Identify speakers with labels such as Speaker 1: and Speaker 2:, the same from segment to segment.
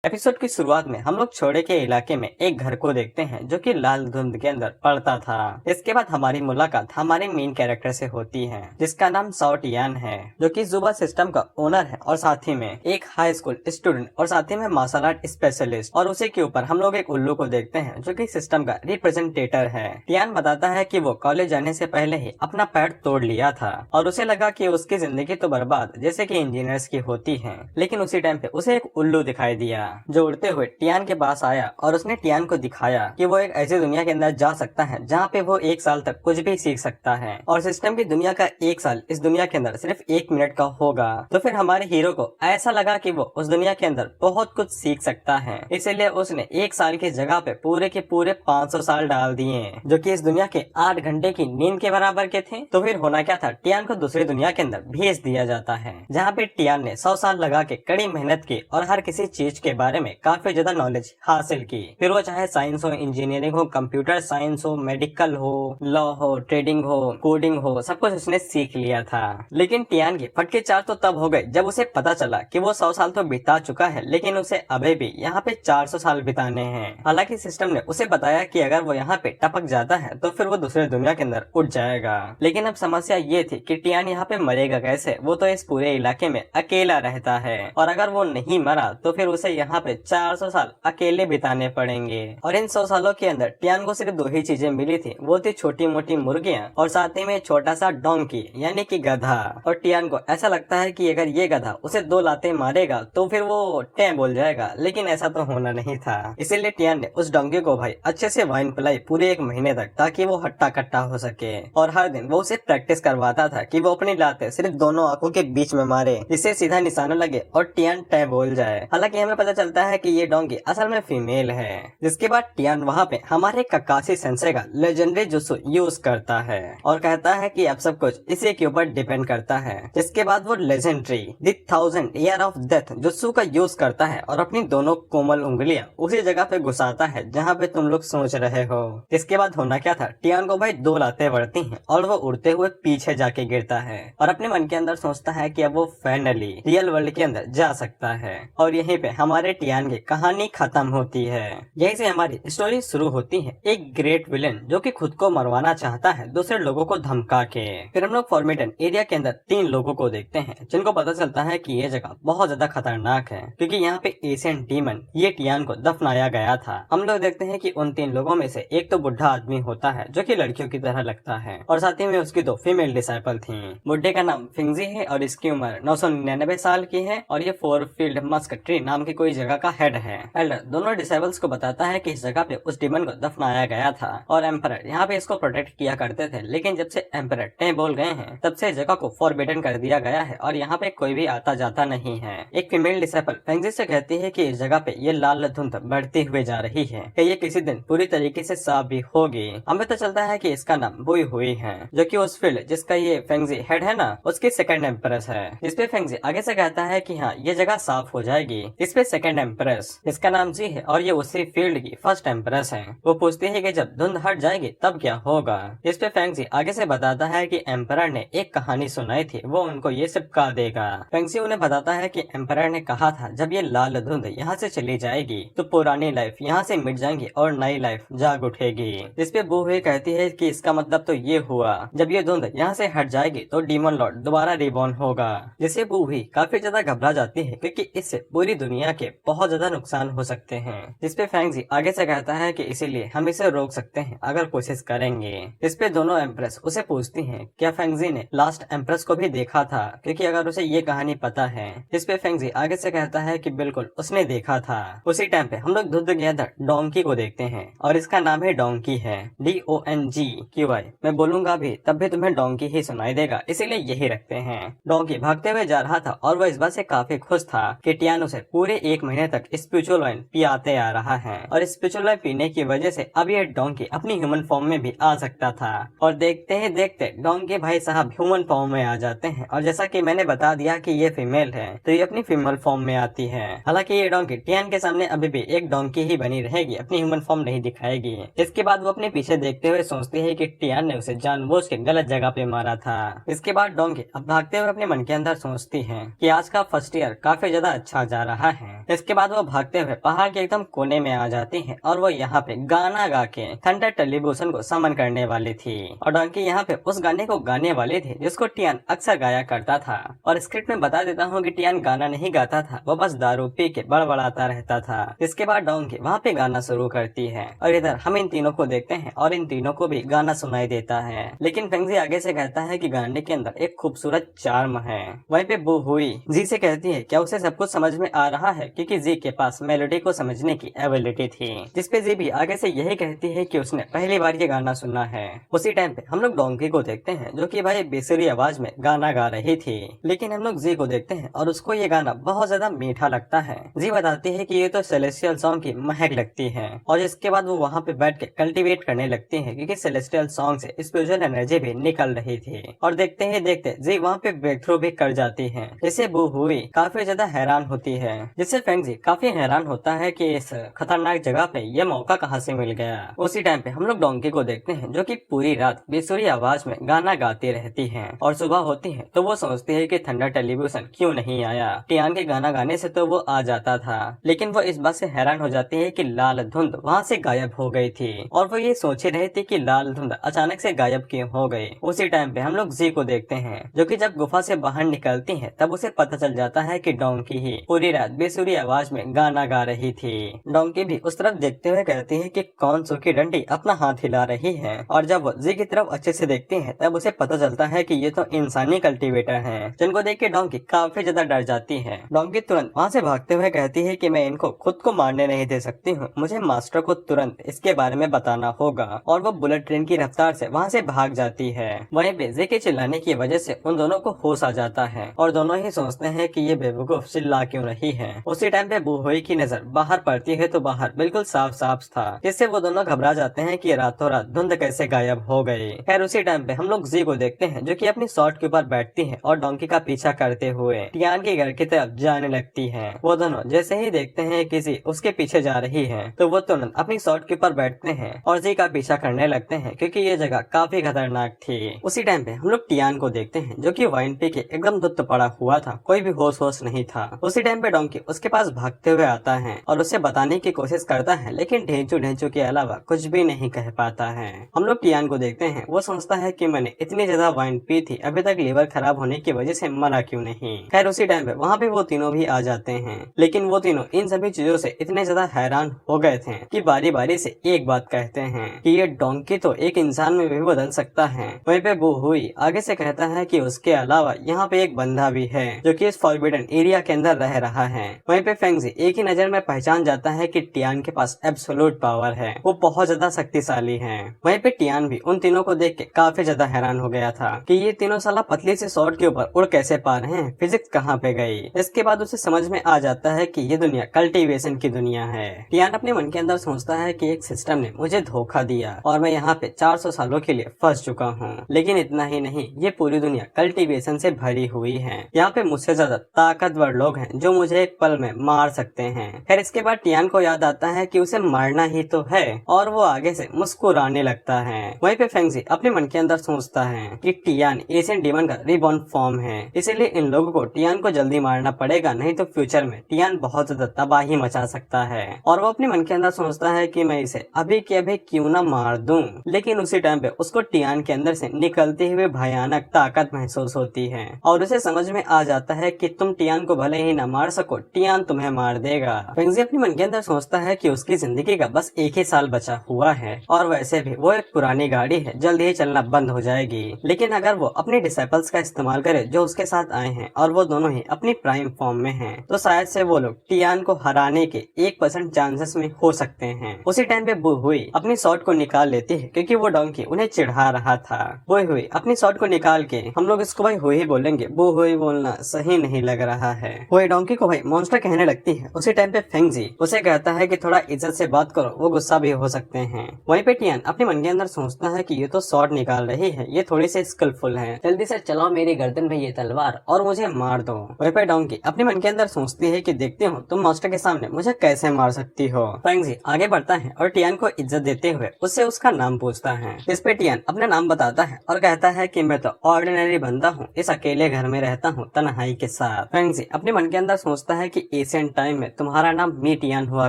Speaker 1: Episode की शुरुआत में हम लोग छोड़े के इलाके में एक घर को देखते हैं जो कि लाल धुंध के अंदर पड़ता था। इसके बाद हमारी मुलाकात हमारे मेन कैरेक्टर से होती है जिसका नाम साओ टियान है, जो कि जुबा सिस्टम का ओनर है और साथ ही में एक हाई स्कूल स्टूडेंट और साथ ही में मार्शल आर्ट स्पेशलिस्ट। और उसी के ऊपर हम लोग एक उल्लू को देखते हैं जो कि सिस्टम का रिप्रेजेंटेटर है। टियान बताता है कि वो कॉलेज जाने से पहले ही अपना पैर तोड़ लिया था और उसे लगा कि उसकी जिंदगी तो बर्बाद जैसे कि इंजीनियर्स की होती है, लेकिन उसी टाइम पे उसे एक उल्लू दिखाई दिया जो उड़ते हुए टियान के पास आया और उसने टियान को दिखाया कि वो एक ऐसी दुनिया के अंदर जा सकता है जहाँ पे वो 1 साल तक कुछ भी सीख सकता है और सिस्टम की दुनिया का 1 साल इस दुनिया के अंदर सिर्फ 1 मिनट का होगा। तो फिर हमारे हीरो को ऐसा लगा कि वो उस दुनिया के अंदर बहुत कुछ सीख सकता है, इसीलिए उसने 1 साल की जगह पे पूरे के पूरे 500 साल डाल दिए जो कि इस दुनिया के 8 घंटे की नींद के बराबर के थे। तो फिर होना क्या था, टियान को दूसरी दुनिया के अंदर भेज दिया जाता है जहाँ पे टियान ने 100 साल लगा के कड़ी मेहनत की और हर किसी चीज के बारे में काफी ज्यादा नॉलेज हासिल की। फिर वो चाहे साइंस हो, इंजीनियरिंग हो, कंप्यूटर साइंस हो, मेडिकल हो, लॉ हो, ट्रेडिंग हो, कोडिंग हो, सब कुछ उसने सीख लिया था। लेकिन टियान की फटके चार तो तब हो गए जब उसे पता चला कि वो 100 साल तो बिता चुका है लेकिन उसे अभी भी यहाँ पे 400 साल बिताने हैं। हालांकि सिस्टम ने उसे बताया कि अगर वो यहाँ पे टपक जाता है तो फिर वो दूसरे दुनिया के अंदर उठ जाएगा। लेकिन अब समस्या ये थी कि टियान यहाँ पे मरेगा कैसे, वो तो इस पूरे इलाके में अकेला रहता है और अगर वो नहीं मरा तो फिर उसे यहाँ पे 400 साल अकेले बिताने पड़ेंगे। और इन 100 सालों के अंदर टियान को सिर्फ 2 ही चीजें मिली थी, वो थी छोटी मोटी मुर्गियां और साथ ही में छोटा सा डोंकी यानी कि गधा। और टियान को ऐसा लगता है कि अगर ये गधा उसे 2 लाते मारेगा तो फिर वो टे बोल जाएगा, लेकिन ऐसा तो होना नहीं था। इसीलिए टियान ने उस डोंकी को भाई अच्छे से वाइन पिलाई पूरे 1 महीने तक, ताकि वो हट्टा कट्टा हो सके। और हर दिन वो उसे प्रैक्टिस करवाता था कि वो अपनी लाते सिर्फ दोनों आंखों के बीच में मारे जिससे सीधा निशाना लगे और टियान टे बोल जाए। हालांकि हमें पता चलता है कि ये डोंकी असल में फीमेल है। जिसके बाद टियान वहाँ पे हमारे ककाशी सेंसे का लेजेंडरी जुत्सु यूज करता है और कहता है कि अब सब कुछ इसी के ऊपर डिपेंड करता है। जिसके बाद वो legendary the 1000 year of death jutsu का यूज करता है और अपनी दोनों कोमल उंगलियां उसी जगह पे घुसाता है जहाँ पे तुम लोग सोच रहे हो। इसके बाद होना क्या था, टियान को भाई 2 लातें बढ़ती हैं और वो उड़ते हुए पीछे जाके गिरता है और अपने मन के अंदर सोचता है कि अब वो फाइनली रियल वर्ल्ड के अंदर जा सकता है। और यहीं पे हमारे टियान की कहानी खत्म होती है। यहीं से हमारी स्टोरी शुरू होती है एक ग्रेट विलन जो कि खुद को मरवाना चाहता है दूसरे लोगों को धमका के। फिर हम लोग फॉर्मिडन एरिया के अंदर 3 लोगों को देखते हैं जिनको पता चलता है कि ये जगह बहुत ज्यादा खतरनाक है क्योंकि यहाँ पे एशियन डीमन ये टियान को दफनाया गया था। हम लोग देखते हैं कि उन 3 लोगों में से एक तो बुढ़ा आदमी होता है जो कि लड़कियों की तरह लगता है और साथ ही में उसकी 2 फीमेल डिसाइपल थी। बुढ़े का नाम फिंगजी है और इसकी उम्र 999 साल की है और ये 4 फील्ड मस्क ट्री नाम की कोई जगह का हेड है। एल्डर दोनों डिसेबल्स को बताता है कि इस जगह पे उस डीमन को दफनाया गया था और एम्परर यहाँ पे इसको प्रोटेक्ट किया करते थे, लेकिन जब से एम्परर टे बोल गए हैं तब से जगह को फॉरबिडन कर दिया गया है और यहाँ पे कोई भी आता जाता नहीं है। एक फीमेल डिसेबल फेंगजी से कहती है कि इस जगह पे ये लाल धुंध बढ़ती हुई जा रही है कि ये किसी दिन पूरी तरीके से साफ भी होगी। हमें तो चलता है कि इसका नाम बुई हुई है जो कि उस फील्ड जिसका ये फेंगजी हेड है ना उसकी सेकंड एम्प्रेस है। इस पे फेंगजी आगे से कहता है कि हाँ ये जगह साफ हो जाएगी। इस पे सेकंड एम्प्रेस जिसका नाम जी है और ये उसी फील्ड की फर्स्ट एम्प्रेस है, वो पूछती है कि जब धुंध हट जाएगी तब क्या होगा। इस पे फेंगजी आगे से बताता है कि एम्परर ने एक कहानी सुनाई थी, वो उनको ये चिपका देगा। फेंगजी उन्हें बताता है कि एम्परर ने कहा था जब ये लाल धुंध यहाँ से चली जाएगी तो पुरानी लाइफ यहाँ से मिट जाएंगी और नई लाइफ जाग उठेगी। इस पे बू हुई कहती है कि इसका मतलब तो ये हुआ जब ये धुंध यहाँ से हट जाएगी तो डीमन लॉर्ड दोबारा रिबॉर्न होगा। जिससे बू भी काफी ज्यादा घबरा जाती है क्योंकि इससे पूरी दुनिया के बहुत ज्यादा नुकसान हो सकते हैं। जिस पे फेंगजी आगे से कहता है कि इसीलिए हम इसे रोक सकते हैं अगर कोशिश करेंगे। इस पे दोनों एम्प्रेस उसे पूछती हैं क्या फेंगजी ने लास्ट एम्प्रेस को भी देखा था, क्योंकि अगर उसे ये कहानी पता है। इस पे फेंगजी आगे से कहता है कि बिल्कुल उसने देखा था। उसी टाइम पे हम लोग धुंध गैदर डोंकी को देखते हैं और इसका नाम है डोंकी है, DONGQI। मैं बोलूंगा भी तब भी तुम्हें डोंकी ही सुनाई देगा, इसीलिए यही रखते हैं। डोंकी भागते हुए जा रहा था और वह इस बात से काफी खुश था कि टियान उसे पूरे 1 महीने तक स्पिरिचुअल वाइन पियाते आ रहा है और स्पिरिचुअल वाइन पीने की वजह से अब ये डोंकी अपनी ह्यूमन फॉर्म में भी आ सकता था। और देखते ही देखते डोंकी भाई साहब ह्यूमन फॉर्म में आ जाते हैं और जैसा कि मैंने बता दिया कि ये फीमेल है तो ये अपनी फीमेल फॉर्म में आती है। हालांकि ये डोंकी टियान के सामने अभी भी एक डोंकी ही बनी रहेगी, अपनी ह्यूमन फॉर्म नहीं दिखाएगी। इसके बाद वो अपने पीछे देखते हुए सोचती है कि टियान ने उसे जानबूझ के गलत जगह पे मारा था। इसके बाद डोंकी अब भागते हुए अपने मन के अंदर सोचती है कि आज का फर्स्ट ईयर काफी ज्यादा अच्छा जा रहा है। इसके बाद वो भागते हुए पहाड़ के एकदम कोने में आ जाती है और वो यहाँ पे गाना गा के थंडर टेलीविजन को समन करने वाली थी। और डोंकी यहाँ पे उस गाने को गाने वाली थी जिसको टियान अक्सर गाया करता था। और स्क्रिप्ट में बता देता हूँ कि टियान गाना नहीं गाता था, वो बस दारू पी के बड़बड़ाता रहता था। इसके बाद डोंकी वहाँ पे गाना शुरू करती है और इधर हम इन तीनों को देखते हैं और इन तीनों को भी गाना सुनाई देता है। लेकिन फेंगजी आगे से कहता है कि गाने के अंदर एक खूबसूरत चार्म है। वहीं पे बू हुई जी से कहती है क्या उसे सब कुछ समझ में आ रहा है, क्योंकि जी के पास मेलोडी को समझने की एबिलिटी थी। जिसपे जी भी आगे से यही कहती है कि उसने पहली बार ये गाना सुना है। उसी टाइम पे हम लोग डोंकी को देखते हैं जो कि भाई बेसुरी आवाज में गाना गा रही थी। लेकिन हम लोग जी को देखते हैं और उसको ये गाना बहुत ज्यादा मीठा लगता है। जी बताती है कि ये तो सेलेस्टियल सॉन्ग की महक लगती है। और इसके बाद वो वहाँ पे बैठ के कल्टीवेट करने लगती है, क्योंकि सेलेस्टियल सॉन्ग से स्पिरिचुअल एनर्जी भी निकल रही थी। और देखते ही देखते जी वहाँ पे ब्रेक थ्रू भी कर जाती है। इसे बू हुई काफी ज्यादा हैरान होती है, जिससे फेंगजी काफी हैरान होता है कि इस खतरनाक जगह पे ये मौका कहाँ से मिल गया। उसी टाइम पे हम लोग डोंकी को देखते हैं जो कि पूरी रात बेसुरी आवाज में गाना गाती रहती है। और सुबह होती है तो वो सोचती है कि थंडर टेलीविजन क्यों नहीं आया। टियान के गाना गाने से तो वो आ जाता था, लेकिन वो इस बात से हैरान हो जाती है कि लाल धुंध वहाँ से गायब हो गई थी। और वो ये सोच ही रही थी कि लाल धुंध अचानक से गायब क्यों हो गई। उसी टाइम पे हम लोग जी को देखते हैं जो कि जब गुफा से बाहर निकलती है तब उसे पता चल जाता है कि डोंकी ही पूरी रात बेसुरी आवाज में गाना गा रही थी। डोंकी भी उस तरफ देखते हुए कहती है कि कौन सूखी डंडी अपना हाथ हिला रही है। और जब वो जी की तरफ अच्छे से देखती है तब उसे पता चलता है कि ये तो इंसानी कल्टीवेटर है, जिनको देख के डोंकी काफी ज्यादा डर जाती है। डोंकी तुरंत वहाँ से भागते हुए कहती है कि मैं इनको खुद को मारने नहीं दे सकती हूँ, मुझे मास्टर को तुरंत इसके बारे में बताना होगा। और वो बुलेट ट्रेन की रफ्तार से वहाँ से भाग जाती है। वहीं पे जी के चिल्लाने की वजह से उन दोनों को होश आ जाता है और दोनों ही सोचते हैं कि ये बेवकूफ चिल्ला क्यों रही है। उसी टाइम पे बूहोई की नजर बाहर पड़ती है तो बाहर बिल्कुल साफ साफ था, जिससे वो दोनों घबरा जाते हैं कि रातों रात धुंध कैसे गायब हो गई। खैर उसी टाइम पे हम लोग जी को देखते हैं जो कि अपनी शॉर्ट के ऊपर बैठती है और डोंकी का पीछा करते हुए टियान के घर की तरफ जाने लगती है। वो दोनों जैसे ही देखते हैं किसी उसके पीछे जा रही है तो वो तुरंत अपनी शॉर्ट के ऊपर बैठते हैं और जी का पीछा करने लगते हैं, क्योंकि ये जगह काफी खतरनाक थी। उसी टाइम पे हम लोग टियान को देखते हैं जो कि वाइन पी के एकदम धुत पड़ा हुआ था, कोई भी होश नहीं था। उसी टाइम पे डोंकी उसके पास भागते हुए आता है और उसे बताने की कोशिश करता है, लेकिन ढेंचू ढेंचू के अलावा कुछ भी नहीं कह पाता है। हम लोग टियान को देखते हैं, वो सोचता है कि मैंने इतनी ज्यादा वाइन पी थी, अभी तक लीवर खराब होने की वजह से मरा क्यों नहीं। खैर उसी टाइम पे वहाँ पे वो तीनों भी आ जाते हैं, लेकिन वो तीनों इन सभी चीजों से इतने ज्यादा हैरान हो गए थे कि बारी बारी से एक बात कहते हैं कि ये डोंकी तो एक इंसान में भी बदल सकता है। वहीं पे वो हुई आगे से कहता है कि उसके अलावा यहाँ पे एक बंदा भी है जो कि इस फॉरबिडन एरिया के अंदर रह रहा है। वहीं पे फेंगजी एक ही नजर में पहचान जाता है कि टियान के पास एब्सोल्यूट पावर है, वो बहुत ज्यादा शक्तिशाली है। वहीं पे टियान भी उन तीनों को देख के काफी ज्यादा हैरान हो गया था कि ये तीनों साला पतली से शॉर्ट के ऊपर उड़ कैसे पा रहे हैं, फिजिक्स कहाँ पे गई। इसके बाद उसे समझ में आ जाता है कि ये दुनिया कल्टीवेशन की दुनिया है। टियान अपने मन के अंदर सोचता है कि एक सिस्टम ने मुझे धोखा दिया और मैं यहाँ पे 400 सालों के लिए फंस चुका हूँ। लेकिन इतना ही नहीं, ये पूरी दुनिया कल्टीवेशन से भरी हुई है। यहाँ पे मुझसे ज्यादा ताकतवर लोग हैं जो मुझे एक पल में मार सकते हैं। खैर इसके बाद टियान को याद आता है कि उसे मारना ही तो है और वो आगे से मुस्कुराने लगता है। वहीं पे फेंगजी अपने मन के अंदर सोचता है कि टियान एशियन डीमन का रिबॉर्न फॉर्म है, इसीलिए इन लोगों को टियान को जल्दी मारना पड़ेगा, नहीं तो फ्यूचर में टियान बहुत ज्यादा तबाही मचा सकता है। और वो अपने मन के अंदर सोचता है कि मैं इसे अभी के अभी क्यों ना मार दूं। लेकिन उसी टाइम पे उसको टियान के अंदर से निकलती हुई भयानक ताकत महसूस होती है और उसे समझ में आ जाता है कि तुम टियान को भले ही न मार सको, टियान तुम्हें मार देगा। फेंगजी अपने मन के अंदर सोचता है कि उसकी जिंदगी का बस एक ही साल बचा हुआ है और वैसे भी वो एक पुरानी गाड़ी है, जल्द ही चलना बंद हो जाएगी। लेकिन अगर वो अपने डिसाइपल्स का इस्तेमाल करे जो उसके साथ आए हैं और वो दोनों ही अपनी प्राइम फॉर्म में हैं, तो शायद से वो लोग टियान को हराने के 1% चांसेस में हो सकते हैं। उसी टाइम पे बू हुई अपनी शॉट को निकाल लेती है क्योंकि वो डोंकी उन्हें चिढ़ा रहा था। वो हुई अपनी शॉट को निकाल के, हम लोग इसको भाई हुई बोलेंगे, बू हुई बोलना सही नहीं लग रहा है, वो डोंकी को भाई मॉन्स्टर कहने लगती है। उसी टाइम पे फेंगजी उसे कहता है कि थोड़ा इज्जत से बात करो, वो गुस्सा भी हो सकते हैं। वहीं पे टियान अपने मन के अंदर सोचता है कि ये तो शॉट निकाल रही है, ये थोड़ी सी स्किलफुल है, जल्दी से चलाओ मेरी गर्दन पे ये तलवार और मुझे मार दो। वहीं पे डोंकी अपने मन के अंदर सोचती है कि देखते हो तुम मास्टर के सामने मुझे कैसे मार सकती हो। फेंगजी आगे बढ़ता है और टियान को इज्जत देते हुए उससे उसका नाम पूछता है। इस पे टियान अपना नाम बताता है और कहता है कि मैं तो ऑर्डिनरी बंदा हूँ, इस अकेले घर में रहता हूँ तन्हाई के साथ। फेंगजी अपने मन के अंदर सोचता है कि एशियन टाइम में तुम्हारा नाम मी टियान हुआ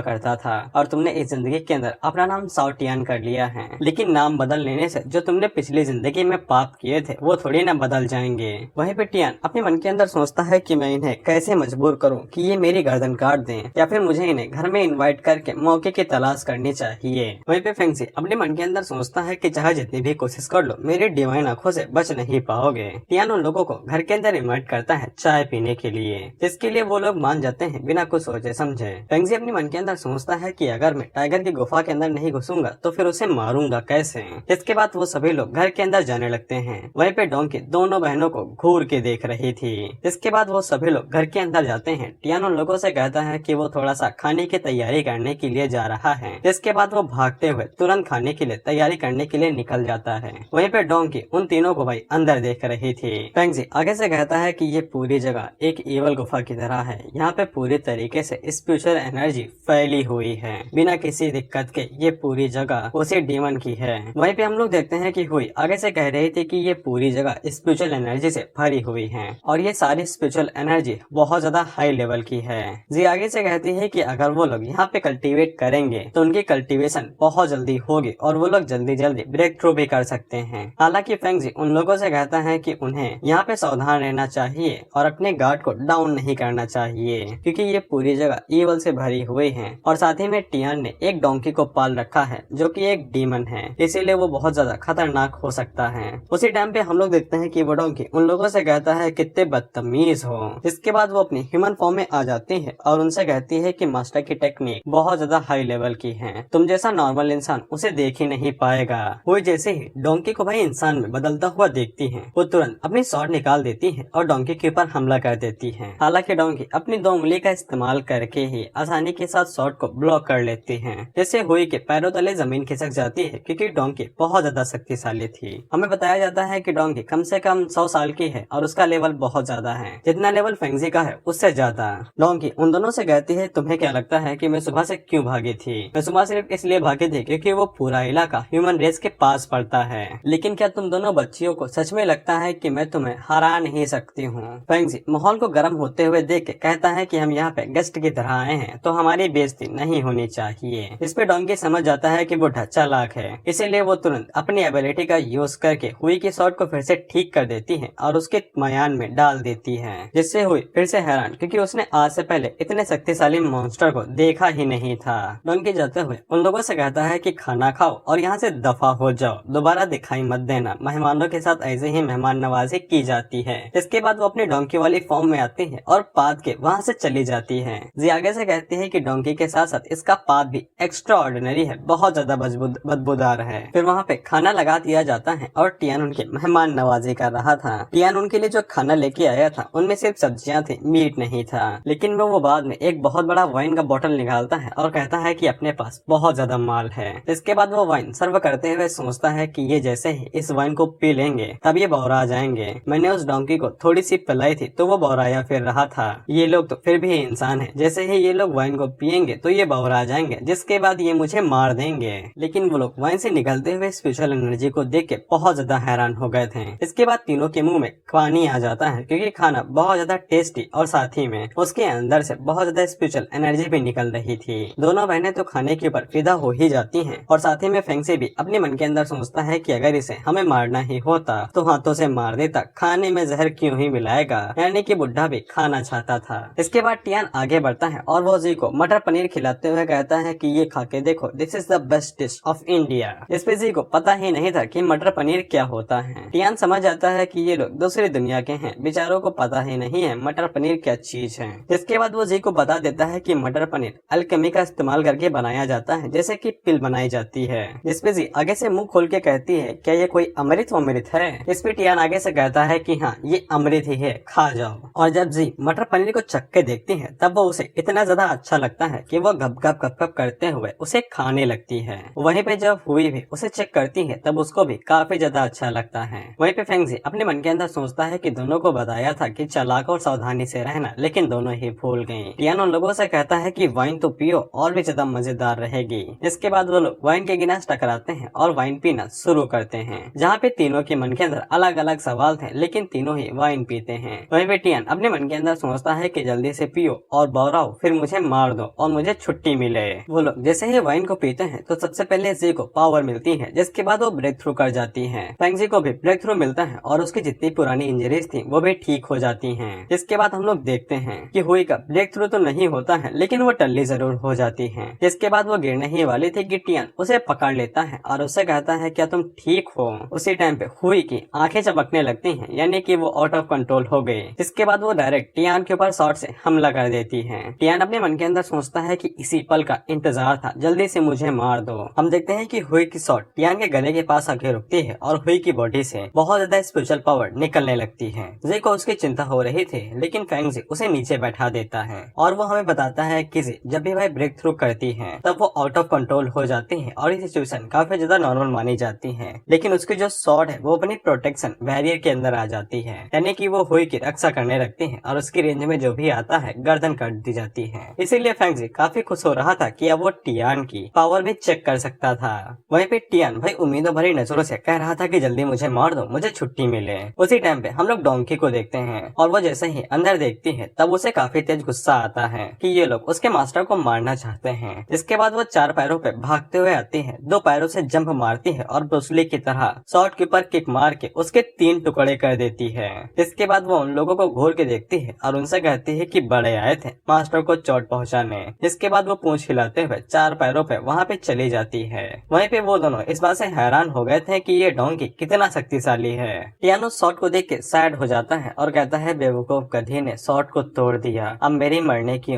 Speaker 1: करता था और तुमने इस जिंदगी के अंदर अपना नाम साओ टियान कर लिया है, लेकिन नाम बदल लेने से जो तुमने पिछली जिंदगी में पाप किए थे वो थोड़ी ना बदल जाएंगे। वहीं पे टियान अपने मन के अंदर सोचता है कि मैं इन्हें कैसे मजबूर करूं कि ये मेरी गर्दन काट दें, या फिर मुझे इन्हें घर में इनवाइट करके मौके की तलाश करनी चाहिए। वहीं पे फेंगजी अपने मन के अंदर सोचता है कि चाहे जितनी भी कोशिश कर लो मेरी डिवाइन आंखों से बच नहीं पाओगे। टियान उन लोगों को घर के अंदर इनवाइट करता है चाय पीने के लिए, जिसके लिए वो लोग मान जाते हैं बिना कुछ सोचे समझे। फेंगजी अपने मन के अंदर सोचता है कि अगर मैं टाइगर की गुफा के अंदर नहीं घुसूंगा तो फिर उसे मारूंगा कैसे। इसके बाद वो सभी लोग घर के अंदर जाने लगते हैं। वहीं पे डोंकी दोनों बहनों को घूर के देख रही थी। इसके बाद वो सभी लोग घर के अंदर जाते हैं। टियान उन लोगों से कहता है कि वो थोड़ा सा खाने की तैयारी करने के लिए जा रहा है। इसके बाद वो भागते हुए तुरंत खाने के लिए तैयारी करने के लिए निकल जाता है। वहीं पे डोंकी उन तीनों को भाई अंदर देख रही थी। फेंगजी आगे से कहता है कि ये पूरी जगह एक ईवल गुफा की तरह है। यहाँ पे पूरी तरीके से स्पिरिचुअल एनर्जी फैली हुई है, बिना किसी दिक्कत के ये पूरी जगह उसी डीमन की है। वहीं पे हम लोग देखते हैं कि हुई आगे से कह रही थी कि ये पूरी जगह स्पिरिचुअल एनर्जी से भरी हुई है और ये सारी स्पिरिचुअल एनर्जी बहुत ज्यादा हाई लेवल की है। जी आगे से कहती है कि अगर वो लोग यहाँ पे कल्टीवेट करेंगे तो उनकी कल्टीवेशन बहुत जल्दी होगी और वो लोग जल्दी जल्दी ब्रेक थ्रू भी कर सकते हैं। हालांकि फेंगजी उन लोगों से कहता है कि उन्हें यहाँ पे सावधान रहना चाहिए और अपने गार्ड को डाउन नहीं करना चाहिए, क्योंकि ये पूरी जगह ईवल से भरी हुई है। और साथ ही में टियान ने एक डोंकी को पाल रखा है जो कि एक डीमन है, इसीलिए वो बहुत ज्यादा खतरनाक हो सकता है। उसी टाइम पे हम लोग देखते हैं कि वो डोंकी उन लोगों से कहता है कितने बदतमीज हो। इसके बाद वो अपनी ह्यूमन फॉर्म में आ जाती है और उनसे कहती है कि मास्टर की टेक्निक बहुत ज्यादा हाई लेवल की है, तुम जैसा नॉर्मल इंसान उसे देख ही नहीं पाएगा। वो जैसे ही डोंकी को भाई इंसान में बदलता हुआ देखती है वो तुरंत अपनी स्वॉर्ड निकाल देती है और डोंकी के ऊपर हमला कर देती है। हालांकि डोंकी अपनी 2 उंगली का इस्तेमाल करके ही आसानी के साथ स्वॉर्ड को ब्लॉक कर लेती है, जैसे हुई के पैरों तले जमीन खिसक जाती है, क्योंकि डोंकी बहुत ज्यादा शक्तिशाली थी। हमें बताया जाता है कि डोंकी कम से कम 100 साल की है और उसका लेवल बहुत ज्यादा है, जितना लेवल फेंगजी का है उससे ज्यादा। डोंकी उन दोनों से कहती है तुम्हें क्या लगता है कि मैं सुबह से क्यों भागी थी? मैं सुबह सिर्फ इसलिए भागी थी क्योंकि वो पूरा इलाका ह्यूमन रेस के पास पड़ता है, लेकिन क्या तुम दोनों बच्चियों को सच में लगता है कि मैं तुम्हें हरा नहीं सकती हूँ? फेंगजी माहौल को गर्म होते हुए देख के कहता है कि हम यहाँ पे गेस्ट की तरह आए हैं तो हमारी बेइज्जती नहीं होनी चाहिए। इस पे डोंकी समझ जाता है कि वो चालाक है, इसीलिए वो तुरंत अपनी एबिलिटी का यूज करके हुई की शॉट को फिर से ठीक कर देती है और उसके मयान में डाल देती है, जिससे हुई फिर से हैरान, क्योंकि उसने आज से पहले इतने शक्तिशाली मॉन्स्टर को देखा ही नहीं था। डोंकी जाते हुए उन लोगों से कहता है कि खाना खाओ और यहाँ से दफा हो जाओ, दोबारा दिखाई मत देना। मेहमानों के साथ ऐसे ही मेहमान नवाजी की जाती है। इसके बाद वो अपनी डोंकी वाली फॉर्म में आती है और पाद के वहाँ से चली जाती है। जी आगे से कहती है कि डोंकी के साथ साथ इसका पाद भी एक्स्ट्रा ऑर्डिनरी है, बहुत ज्यादा बदबूदार है। फिर वहाँ पे खाना लगा दिया जाता है और टियान उनके मेहमान नवाजी कर रहा था। टियान उनके लिए जो खाना लेके आया था उनमें सिर्फ सब्जियां थी, मीट नहीं था। लेकिन वो बाद में एक बहुत बड़ा वाइन का बोतल निकालता है और कहता है कि अपने पास बहुत ज्यादा माल है। इसके बाद वो वाइन सर्व करते हुए सोचता है कि ये जैसे ही इस वाइन को पी लेंगे तब ये बौरा जाएंगे। मैंने उस डोंकी को थोड़ी सी पिलाई थी तो वो बौराया फिर रहा था। ये लोग तो फिर भी इंसान है, जैसे ही ये लोग वाइन को पियेंगे तो ये बौरा जाएंगे, जिसके बाद ये मुझे मार देंगे। लेकिन वो लोग वाइन से निकलते हुए स्पिरिचुअल एनर्जी को देख के बहुत ज्यादा हैरान हो गए थे। इसके बाद तीनों के मुंह में पानी आ जाता है, क्योंकि खाना बहुत ज्यादा टेस्टी और साथ ही में उसके अंदर से बहुत ज्यादा स्पिरिचुअल एनर्जी भी निकल रही थी। दोनों बहनें तो खाने के ऊपर फिदा हो ही जाती हैं और साथ ही में फेंगजी भी अपने मन के अंदर सोचता है कि अगर इसे हमें मारना ही होता तो हाथों से मार देता, खाने में जहर क्यों ही मिलाएगा। यानी कि बुढ़ा भी खाना चाहता था। इसके बाद टियान आगे बढ़ता है और वो जी को मटर पनीर खिलाते हुए कहता है कि ये खा के देखो, this is the best dish of India. इस पे जी को पता ही नहीं था कि मटर पनीर क्या होता है। टियान समझ जाता है कि ये लोग दूसरी दुनिया के हैं, बेचारों को पता ही नहीं है मटर पनीर क्या चीज है। इसके बाद वो जी को बता देता है कि मटर पनीर अल्केमी का इस्तेमाल करके बनाया जाता है, जैसे कि पिल बनाई जाती है। इस पे जी आगे से मुंह खोल के कहती है क्या ये कोई अमृत अमृत है? इस पे टियान आगे से कहता है कि हाँ ये अमृत ही है, खा जाओ। और जब जी मटर पनीर को चख के देखती है तब वो उसे इतना ज्यादा अच्छा लगता है कि वो गप गप गप गप करते हुए उसे खाने लगती है। वहीं पे जब हुई भी उसे चेक करती है तब उसको भी काफी ज्यादा अच्छा लगता है। वहीं पे फेंगजी अपने मन के अंदर सोचता है कि दोनों को बताया था कि चालाक और सावधानी से रहना, लेकिन दोनों ही भूल गयी। टियान उन लोगों से कहता है कि वाइन तो पियो और भी ज्यादा मजेदार रहेगी। इसके बाद वो लोग वाइन के गिलास टकराते हैं और वाइन पीना शुरू करते हैं, जहाँ पे तीनों के मन के अंदर अलग अलग सवाल थे, लेकिन तीनों ही वाइन पीते हैं। वहीं पे टियान अपने मन के अंदर सोचता है कि जल्दी से पियो और बौराओ, फिर मुझे मार दो और मुझे छुट्टी मिले। वो लोग जैसे ही वाइन को पीते हैं तो सबसे पहले जी को पावर मिलती है, जिसके बाद वो ब्रेक थ्रू कर जाती है। फेंगजी को भी ब्रेक थ्रू मिलता है और उसकी जितनी पुरानी इंजरीज थी वो भी ठीक हो जाती हैं। इसके बाद हम लोग देखते हैं कि हुई का ब्रेक थ्रू तो नहीं होता है, लेकिन वो टल्ली जरूर हो जाती है। जिसके बाद वो गिरने ही वाली थी कि टियान उसे पकड़ लेता है और उससे कहता है क्या तुम ठीक हो। उसी टाइम पे हुई की आंखें चमकने लगती हैं, यानी कि वो आउट ऑफ कंट्रोल हो गई। इसके बाद वो डायरेक्ट टियान के ऊपर शॉट से हमला कर देती है। टियान अपने मन के अंदर सोचता है कि इसी पल का इंतजार था, जल्दी से मुझे मार दो। हम देखते हैं कि हुई की शॉट टियान के गले के पास आके रुकती है और हुई की बॉडी से बहुत ज्यादा स्पिरिचुअल पावर निकलने लगती है। जी को उसकी चिंता हो रही थी, लेकिन फेंगजी उसे नीचे बैठा देता है और वो हमें बताता है कि जब भी वह ब्रेक थ्रू करती है तब वो आउट ऑफ कंट्रोल हो जाती है और ये सिचुएशन काफी ज्यादा नॉर्मल मानी जाती है। लेकिन उसकी जो शॉट है वो अपनी प्रोटेक्शन बैरियर के अंदर आ जाती है, यानी कि वो हुई की रक्षा करने लगती है और उसकी रेंज में जो भी आता है गर्दन काट दी जाती है। इसीलिए फेंगजी काफी खुश हो रहा था कि अब वो टियान की पावर भी चेक कर सकता था। वहीं पे टियान भाई उम्मीदों भरी नजरों से कह रहा था कि जल्दी मुझे मार दो, मुझे छुट्टी मिले। उसी टाइम पे हम लोग डोंकी को देखते हैं और वो जैसे ही अंदर देखती है तब उसे काफी तेज गुस्सा आता है कि ये लोग उसके मास्टर को मारना चाहते हैं। इसके बाद वो 4 पैरों पे भागते हुए आती है, 2 पैरों से जंप मारती है और ब्रूसली की तरह शॉट के ऊपर किक मार के उसके 3 टुकड़े कर देती है। इसके बाद वो उन लोगों को घूर के देखती है और उनसे कहती है कि बड़े आए थे मास्टर को चोट पहुंचाने। इसके बाद वो पूंछ हिलाते हुए 4 पैरों पे वहाँ पे चली जाती है। वहीं पे वो दोनों इस बात से हैरान हो गए थे कि ये डोंकी कितना शक्तिशाली है। टियानो शॉट को देख के सैड हो जाता है और कहता है बेवकूफ गधी ने शॉट को तोड़ दिया, अब मेरी मरने की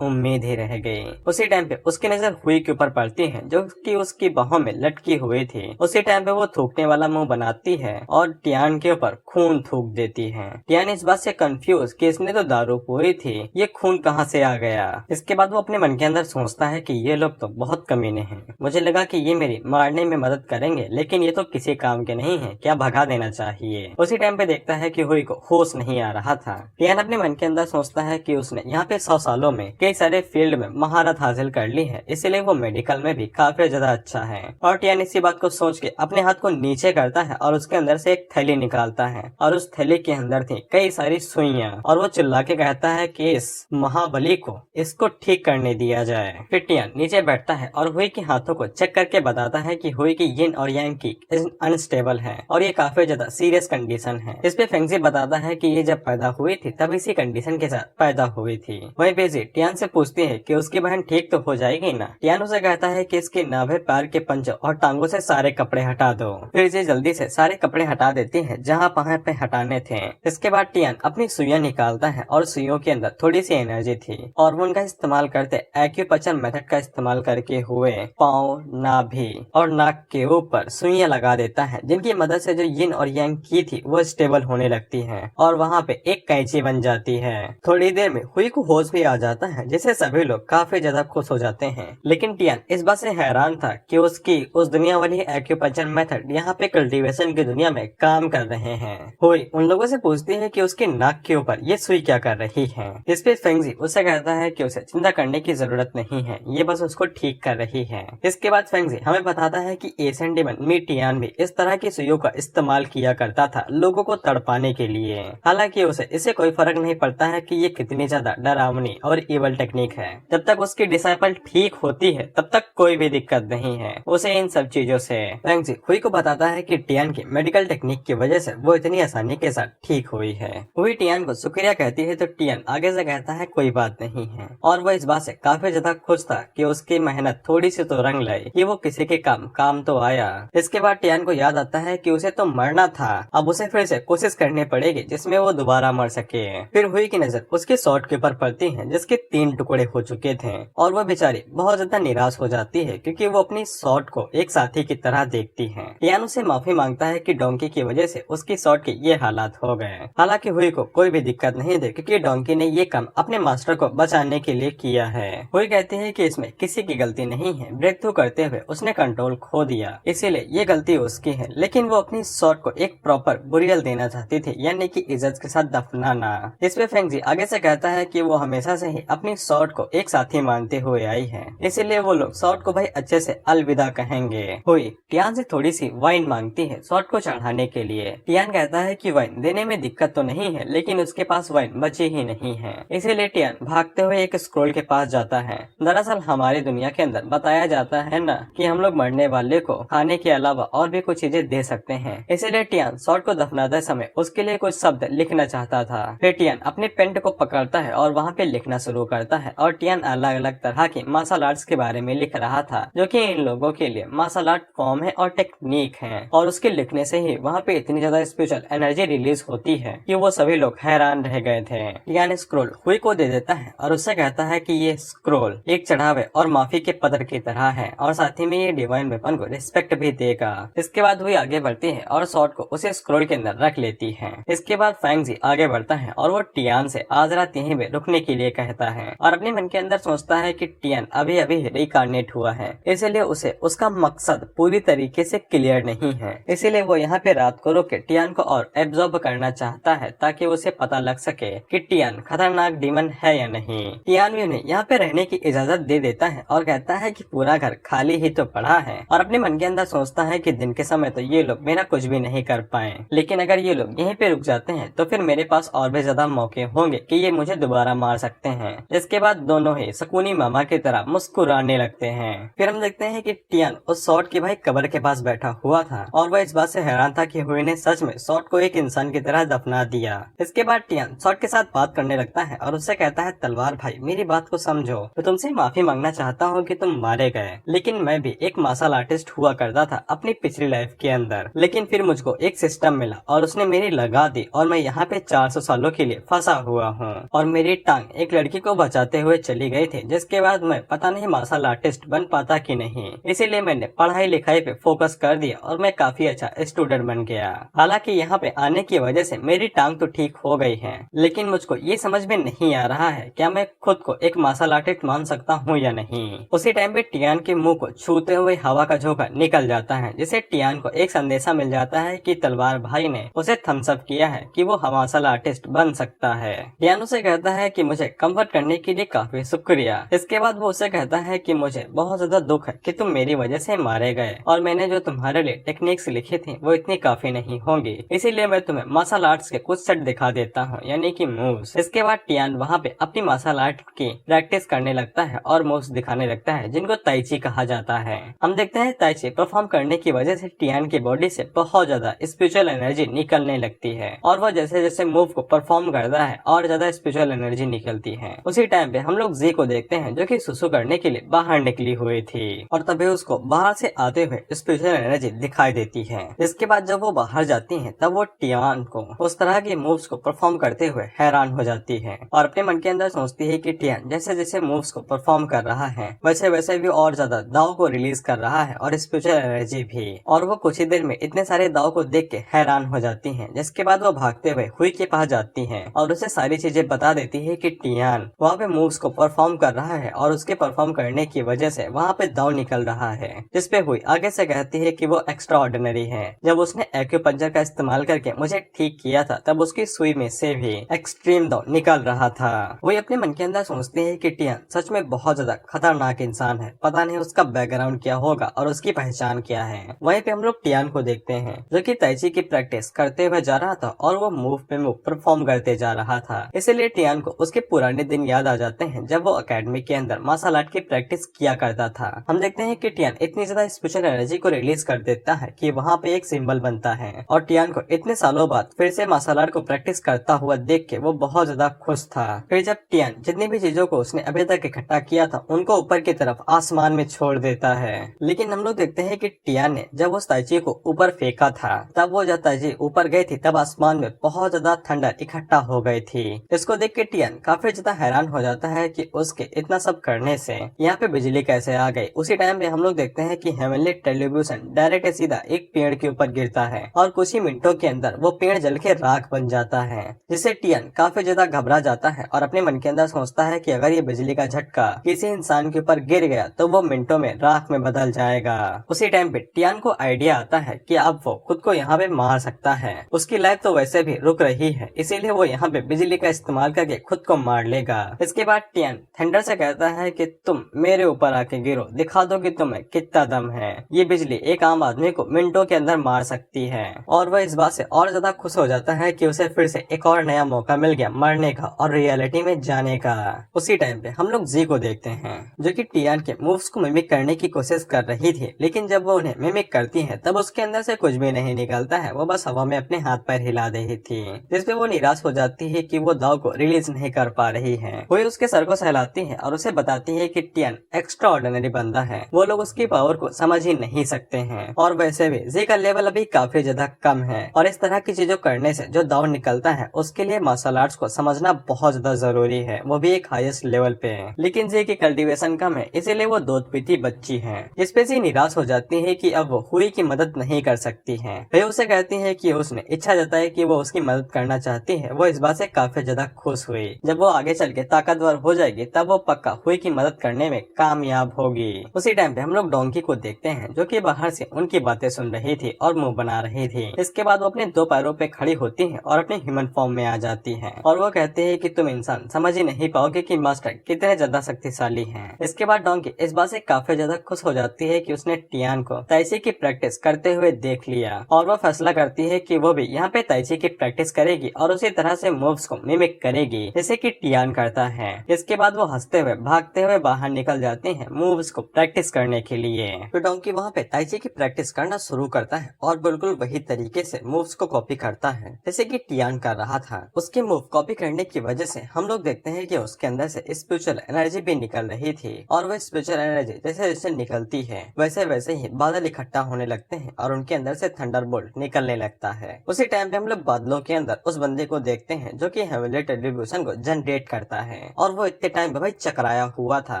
Speaker 1: उम्मीद ही रह गई। उसी टाइम पे उसकी नजर हुई के ऊपर पड़ती है जो कि उसकी बाहों में लटकी हुई थी। उसी टाइम पे वो थूकने वाला मुंह बनाती है और टियान के ऊपर खून थूक देती है। टियान इस बात से कंफ्यूज कि इसने तो दारू पूरी थी, ये खून कहाँ से आ गया। इसके बाद वो अपने मन के अंदर सोचता है कि ये लोग तो बहुत कमीने हैं, मुझे लगा कि ये मेरी मारने में मदद करेंगे, लेकिन ये तो किसी काम के नहीं है, क्या भगा देना चाहिए। उसी टाइम पे देखता है कि हुई को होश नहीं आ रहा था। टियान अपने मन के अंदर सोचता है कि उसने यहाँ पे 100 सालों में कई सारे फील्ड में महारत हासिल कर ली है, इसलिए वो मेडिकल में भी काफी ज्यादा अच्छा है। और टियान इसी बात को सोच के अपने हाथ को नीचे करता है और उसके अंदर से एक थैली निकालता है और उस थैली के अंदर थी कई सारी सुइयां और वो चिल्ला के कहता है कि इस महाबली को इसको ठीक करने दिया जाए। फिर टियान नीचे बैठता है और हुई के हाथों को चेक करके बताता है कि हुई की यिन और यांग की अनस्टेबल है और ये काफी ज्यादा सीरियस कंडीशन है। इस पे फेंगजी बताता है कि ये जब पैदा हुई थी तब इसी कंडीशन के साथ पैदा हुई थी। वहीं पे टियान से पूछती है कि उसकी बहन ठीक तो हो जाएगी ना। टियान उसे कहता है कि इसके नाभे, पैर के पंजों और टांगों से सारे कपड़े हटा दो। फिर इसे जल्दी से सारे कपड़े हटा देती है जहाँ पहाड़ पे हटाने थे। इसके बाद टियान अपनी सुइयां निकालता है और सुइयों के अंदर थोड़ी सी एनर्जी थी और वो उनका इस्तेमाल करते एक्यूपंक्चर मेथड का इस्तेमाल करके हुए पाँव, नाभि और नाक के ऊपर सुइयां लगा देता है, जिनकी मदद से जो यिन और यांग की थी वो स्टेबल होने लगती है और वहाँ पे एक कैंची बन जाती है। थोड़ी देर में हुई को होश भी आ जाता है, जिससे सभी लोग काफी ज्यादा खुश हो जाते हैं। लेकिन टियान इस बात से हैरान था कि उसकी उस दुनिया वाली एक्यूपंक्चर मेथड यहाँ पे कल्टीवेशन की दुनिया में काम कर रहे हैं। हुई उन लोगों से पूछती है कि उसके नाक के ऊपर ये सुई क्या कर रही है। इस पे फेंगजी उसे कहता है कि उसे चिंता करने की जरूरत नहीं है, ये बस उसको ठीक कर रही है। इसके बाद फेंगजी हमें बताता है कि एशियन डेमन मी टियान भी इस तरह की सुइयों का इस्तेमाल किया करता था लोगों को तड़पाने के लिए। हालांकि उसे इससे कोई फर्क नहीं पड़ता है कि ये कितनी ज्यादा डरावनी और इवल टेक्निक है। जब तक उसकी डिसाइपल ठीक होती है तब तक कोई भी दिक्कत नहीं है उसे इन सब चीजों से। फेंगजी हुई को बताता है कि टियान की मेडिकल टेक्निक की वजह से वो इतनी आसानी के साथ ठीक हुई है। हुई टियान को शुक्रिया कहती है तो टियान आगे से कहता है कोई बात नहीं है और वो इस बात से काफी ज्यादा खुश था कि उसकी मेहनत थोड़ी सी तो रंग लाई, कि वो किसी के काम तो आया। इसके बाद टियान को याद आता है कि उसे तो मरना था, अब उसे फिर से कोशिश करनी पड़ेगी जिसमें वो दोबारा मर सके। फिर हुई की नजर उसके शॉट के ऊपर पड़ती है जिसके 3 टुकड़े हो चुके थे और वो बेचारी बहुत ज्यादा निराश हो जाती है क्योंकि वो अपनी शॉट को एक साथी की तरह देखती है। टियान उसे माफी मांगता है कि डोंकी की वजह से उसकी शॉट के ये हालात हो गए। हालांकि हुई को कोई भी दिक्कत नहीं थी क्योंकि डोंकी ने ये काम अपने मास्टर को बचाने के लिए किया है। हुई कहती है कि इसमें किसी की गलती नहीं है, ब्रेक थ्रू करते हुए उसने कंट्रोल खो दिया, इसीलिए ये गलती उसकी है, लेकिन वो अपनी शॉट को एक प्रॉपर बुरियल देना चाहती थी, यानी कि इज्जत के साथ दफनाना। इस पे फेंगजी आगे से कहता है कि वो हमेशा से ही अपनी शॉट को एक साथी मानते हुए आई है, इसीलिए वो लोग शॉट को भाई अच्छे से अलविदा कहेंगे। हुई टियान से थोड़ी सी वाइन मांगती है शॉट को चढ़ाने के लिए। टियान कहता है कि वाइन देने में दिक्कत तो नहीं है, लेकिन उसके पास वाइन बची ही नहीं हैं। इसीलिए टियान भागते हुए एक स्क्रोल के पास जाता है। दरअसल हमारी दुनिया के अंदर बताया जाता है ना कि हम लोग मरने वाले को खाने के अलावा और भी कुछ चीजें दे सकते हैं। इसीलिए टियान सॉर्ड को दफनाते समय उसके लिए कुछ शब्द लिखना चाहता था। फिर टियान अपने पेन को पकड़ता है और वहाँ पे लिखना शुरू करता है और टियान अलग अलग तरह की मार्शल आर्ट्स के बारे में लिख रहा था जो कि इन लोगों के लिए मार्शल आर्ट फॉर्म है और टेक्निक है। और उसके लिखने से ही वहाँ पे इतनी ज्यादा स्पिरिचुअल एनर्जी रिलीज होती है कि वो सभी लोग हैरान रह गए थे। टियान स्क्रोल हुई को दे देता है और उससे कहता है कि ये स्क्रोल एक चढ़ावे और माफी के पत्र की तरह है और साथ ही में ये डिवाइन वेपन को रिस्पेक्ट भी देगा। इसके बाद हुई आगे बढ़ती है और सॉर्ड को उसे स्क्रोल के अंदर रख लेती है। इसके बाद फैंगजी आगे बढ़ता है और वो टियान से आज रात यहीं पे रुकने के लिए कहता है और अपने मन के अंदर सोचता है कि टियान अभी अभी रिकार्नेट हुआ है, इसलिए उसे उसका मकसद पूरी तरीके से क्लियर नहीं है। इसीलिए वो यहाँ पे रात को रुक के टियान को और एब्जॉर्ब करना चाहता है ताकि उसे पता लग सके कि टियान खतरनाक डीमन है या नहीं। टियान भी उन्हें यहाँ पे रहने की इजाजत दे देता है और कहता है कि पूरा घर खाली ही तो पड़ा है और अपने मन के अंदर सोचता है कि दिन के समय तो ये लोग मेरा कुछ भी नहीं कर पाए, लेकिन अगर ये लोग यहीं पे रुक जाते हैं तो फिर मेरे पास और भी ज्यादा मौके होंगे कि ये मुझे दोबारा मार सकते हैं। इसके बाद दोनों ही सकूनी मामा की तरह मुस्कुराने लगते हैं। फिर हम देखते हैं कि टियान उस सॉर्ड की भाई कब्र के पास बैठा हुआ था और वह इस बात से हैरान था कि हुई ने सच में सॉर्ड को एक इंसान की तरह दफना दिया। इसके बाद टियान सॉर्ड के साथ बात करने लगता है और उससे कहता है तलवार भाई मेरी बात को समझो, मैं तुमसे माफी मांगना चाहता हूँ कि तुम मारे गए, लेकिन मैं भी एक मार्शल आर्टिस्ट हुआ करता था अपनी पिछली लाइफ के अंदर, लेकिन फिर मुझको एक सिस्टम मिला और उसने मेरी लगा दी और मैं यहाँ पे 400 सालों के लिए फंसा हुआ हूँ और मेरी टांग एक लड़की को बचाते हुए चली गई थी, जिसके बाद मैं पता नहीं मार्शल आर्टिस्ट बन पाता कि नहीं। इसीलिए मैंने पढ़ाई लिखाई पे फोकस कर दिया और मैं काफी अच्छा स्टूडेंट बन गया। हालांकि यहाँ पे आने की वजह से मेरी टांग तो ठीक हो गई है, लेकिन मुझको ये समझ में नहीं आ रहा है क्या मैं खुद को एक मार्शल आर्टिस्ट मान सकता हूँ या नहीं। उसी टाइम पे टियान के मुंह को छूते हुए हवा का झोंका निकल जाता है, जिसे टियान को एक संदेशा मिल जाता है कि तलवार भाई ने उसे थम्स अप किया है कि वो मार्शल आर्टिस्ट बन सकता है। टियान उसे कहता है कि मुझे कंफर्ट करने के लिए काफी शुक्रिया। इसके बाद वो उसे कहता है कि मुझे बहुत ज्यादा दुख है कि तुम मेरी वजह से मारे गए और मैंने जो तुम्हारे लिए टेक्निक्स लिखी थी वो इतनी काफी नहीं होंगी, इसीलिए मैं तुम्हें मार्शल आर्ट्स के कुछ सेट दिखा देता हूँ, यानी कि मूव्स। इसके बाद टियान वहाँ पे अपनी मार्शल आर्ट की प्रैक्टिस करने लगता है और मूव्स दिखाने लगता है जिनको ताइची कहा जाता है। हम देखते हैं ताइची परफॉर्म करने की वजह से टियान की बॉडी से बहुत ज्यादा स्पिरिचुअल एनर्जी निकलने लगती है और वह जैसे जैसे मूव को परफॉर्म करता है और ज्यादा स्पिरिचुअल एनर्जी निकलती है। उसी टाइम पे हम लोग जी को देखते हैं जो कि सुसु करने के लिए बाहर निकली हुई थी और तभी उसको बाहर से आते हुए स्पिरिचुअल एनर्जी दिखाई देती है। इसके बाद जब वो बाहर जाती है तब वो टियान को उस तरह के मूव्स को परफॉर्म करते हुए हैरान हो जाती है और अपने मन के अंदर सोचती है कि टियान जैसे जैसे मूव्स को परफॉर्म कर रहा है वैसे वैसे भी और ज्यादा दाव को रिलीज कर रहा है और स्पिरिचुअल एनर्जी भी, और वो कुछ ही देर में इतने सारे दाव को देख के हैरान हो जाती है। जिसके बाद वो भागते हुए हुई के पास जाती है और उसे सारी चीजें बता देती है कि टियान वहाँ पे मूव्स को परफॉर्म कर रहा है और उसके परफॉर्म करने की वजह से वहाँ पे दाव निकल रहा है, जिसपे हुई आगे से कहती है कि वो एक्स्ट्रा ऑर्डिनरी है। जब उसने एक्यूपंक्चर का इस्तेमाल करके मुझे ठीक किया था तब उसकी सुई में से भी एक्सट्रीम दाव निकल रहा था। वो अपने मन के अंदर सोचते हैं कि टियान सच में बहुत ज्यादा खतरनाक इंसान है, पता नहीं उसका बैकग्राउंड क्या होगा और उसकी पहचान क्या है। वहीं पे हम लोग टियान को देखते हैं जो कि ताइची की प्रैक्टिस करते हुए जा रहा था और वो मूव पे मूव परफॉर्म करते जा रहा था। इसीलिए टियान को उसके पुराने दिन याद आ जाते हैं जब वो अकेडमी के अंदर मार्शल आर्ट की प्रैक्टिस किया करता था। हम देखते हैं कि टियान इतनी ज्यादा स्पिरिचुअल एनर्जी को रिलीज कर देता है कि वहाँ पे एक सिंबल बनता है और टियान को इतने सालों बाद फिर से मार्शल आर्ट को प्रैक्टिस करता हुआ देख के वो बहुत ज्यादा खुश था। फिर जब टियान जितनी भी चीजों को उसने अभी तक इकट्ठा किया था उनको ऊपर की तरफ आसमान में छोड़ देता है। लेकिन हम लोग देखते हैं कि टियान ने जब उस ताइची को ऊपर फेंका था तब वो जब ताइची ऊपर गई थी तब आसमान में बहुत ज्यादा ठंडर इकट्ठा हो गई थी। इसको देख के टियान काफी ज्यादा हैरान हो जाता है कि उसके इतना सब करने से यहाँ पे बिजली कैसे आ गई। उसी टाइम पे हम लोग देखते हैं कि हेवनली टेलीविजन डायरेक्ट सीधा एक पेड़ के ऊपर गिरता है और कुछ ही मिनटों के अंदर वो पेड़ जल के राख बन जाता है, जिससे टियान काफी ज्यादा घबरा जाता है और अपने मन के अंदर सोचता है कि अगर ये बिजली का झटका किसी इंसान के ऊपर गिर गया तो वो मिनटों में राख में बदल जाएगा। उसी टाइम पे टियान को आइडिया आता है कि अब वो खुद को यहाँ पे मार सकता है, उसकी लाइफ तो वैसे भी रुक रही है, इसीलिए वो यहाँ पे बिजली का इस्तेमाल करके खुद को मार लेगा। इसके बाद टियान थंडर से कहता है कि तुम मेरे ऊपर आके गिरो, दिखा दो कि तुम्हें कितना दम है। ये बिजली एक आम आदमी को मिनटों के अंदर मार सकती है और वह इस बात से और ज्यादा खुश हो जाता है कि उसे फिर से एक और नया मौका मिल गया मरने का और रियलिटी में जाने का। उसी टाइम पे हम लोग जी को देखते हैं जो कि टियान के मूव्स को मिमिक करने की कोशिश कर रही थी, लेकिन जब वो उन्हें मिमिक करती है तब उसके अंदर से कुछ भी नहीं निकलता है। वो बस हवा में अपने हाथ पैर हिला रही थी, जिसपे वो निराश हो जाती है कि वो दाव को रिलीज नहीं कर पा रही है। वो उसके सर को सहलाती है और उसे बताती है कि टियान एक्स्ट्रा ऑर्डिनरी बंदा है, वो लोग उसकी पावर को समझ ही नहीं सकते हैं। और वैसे भी जी का लेवल अभी काफी ज्यादा कम है और इस तरह की चीजों करने से जो दाव निकलता है उसके लिए मार्शल आर्ट्स को समझना बहुत ज्यादा जरूरी है, वो भी एक हाईएस्ट लेवल पे। लेकिन जी की कल्टीवेशन कम है, इसीलिए वो दूध पीती बच्ची है। इस पे जी निराश हो जाती है कि अब वो हुई की मदद नहीं कर सकती है। वे उसे कहती है कि उसने इच्छा जताई कि वो उसकी मदद करना चाहती है। वो इस बात से काफी ज्यादा खुश हुई। जब वो आगे चल के ताकतवर हो जाएगी तब वो पक्का हुई की मदद करने में कामयाब होगी। उसी टाइम पे हम लोग डोंकी को देखते हैं जो कि बाहर से उनकी बातें सुन रही थी और मुंह बना रही थी। इसके बाद वो अपने दो पैरों पे खड़ी होती है और अपने ह्यूमन फॉर्म में आ जाती है और वो कहते हैं कि तुम इंसान समझ ही नहीं पाओगे कि मास्टर कितने ज्यादा शक्तिशाली हैं। इसके बाद डोंकी इस बात से काफी ज्यादा खुश हो जाती है कि उसने टियान को ताइची की प्रैक्टिस करते हुए देख लिया और वो फैसला करती है कि वो भी यहाँ पे ताइची की प्रैक्टिस करेगी और उसी तरह से मूव्स को मिमिक करेगी जैसे कि टियान करता है। इसके बाद वो हंसते हुए भागते हुए बाहर निकल जाते हैं मूव्स को प्रैक्टिस करने के लिए। तो डोंकी वहाँ पे ताइची की प्रैक्टिस करना शुरू करता है और बिल्कुल वही तरीके से मूव्स को कॉपी करता है जैसे कि टियान कर रहा था। उसके मूव कॉपी करने की वजह से हम लोग देखते हैं कि उसके अंदर से स्पिरिचुअल एनर्जी भी निकल रही थी और वह स्पिरिचुअल एनर्जी जैसे जैसे निकलती है वैसे वैसे ही बादल इकट्ठा होने लगते हैं और उनके अंदर से थंडरबोल्ट निकलने लगता है। उसी टाइम पे हम लोग बादलों के अंदर उस बंदे को देखते हैं जो कि हेवनली टेलीविजन को जनरेट करता है और वो इतने टाइम पे भाई चकराया हुआ था।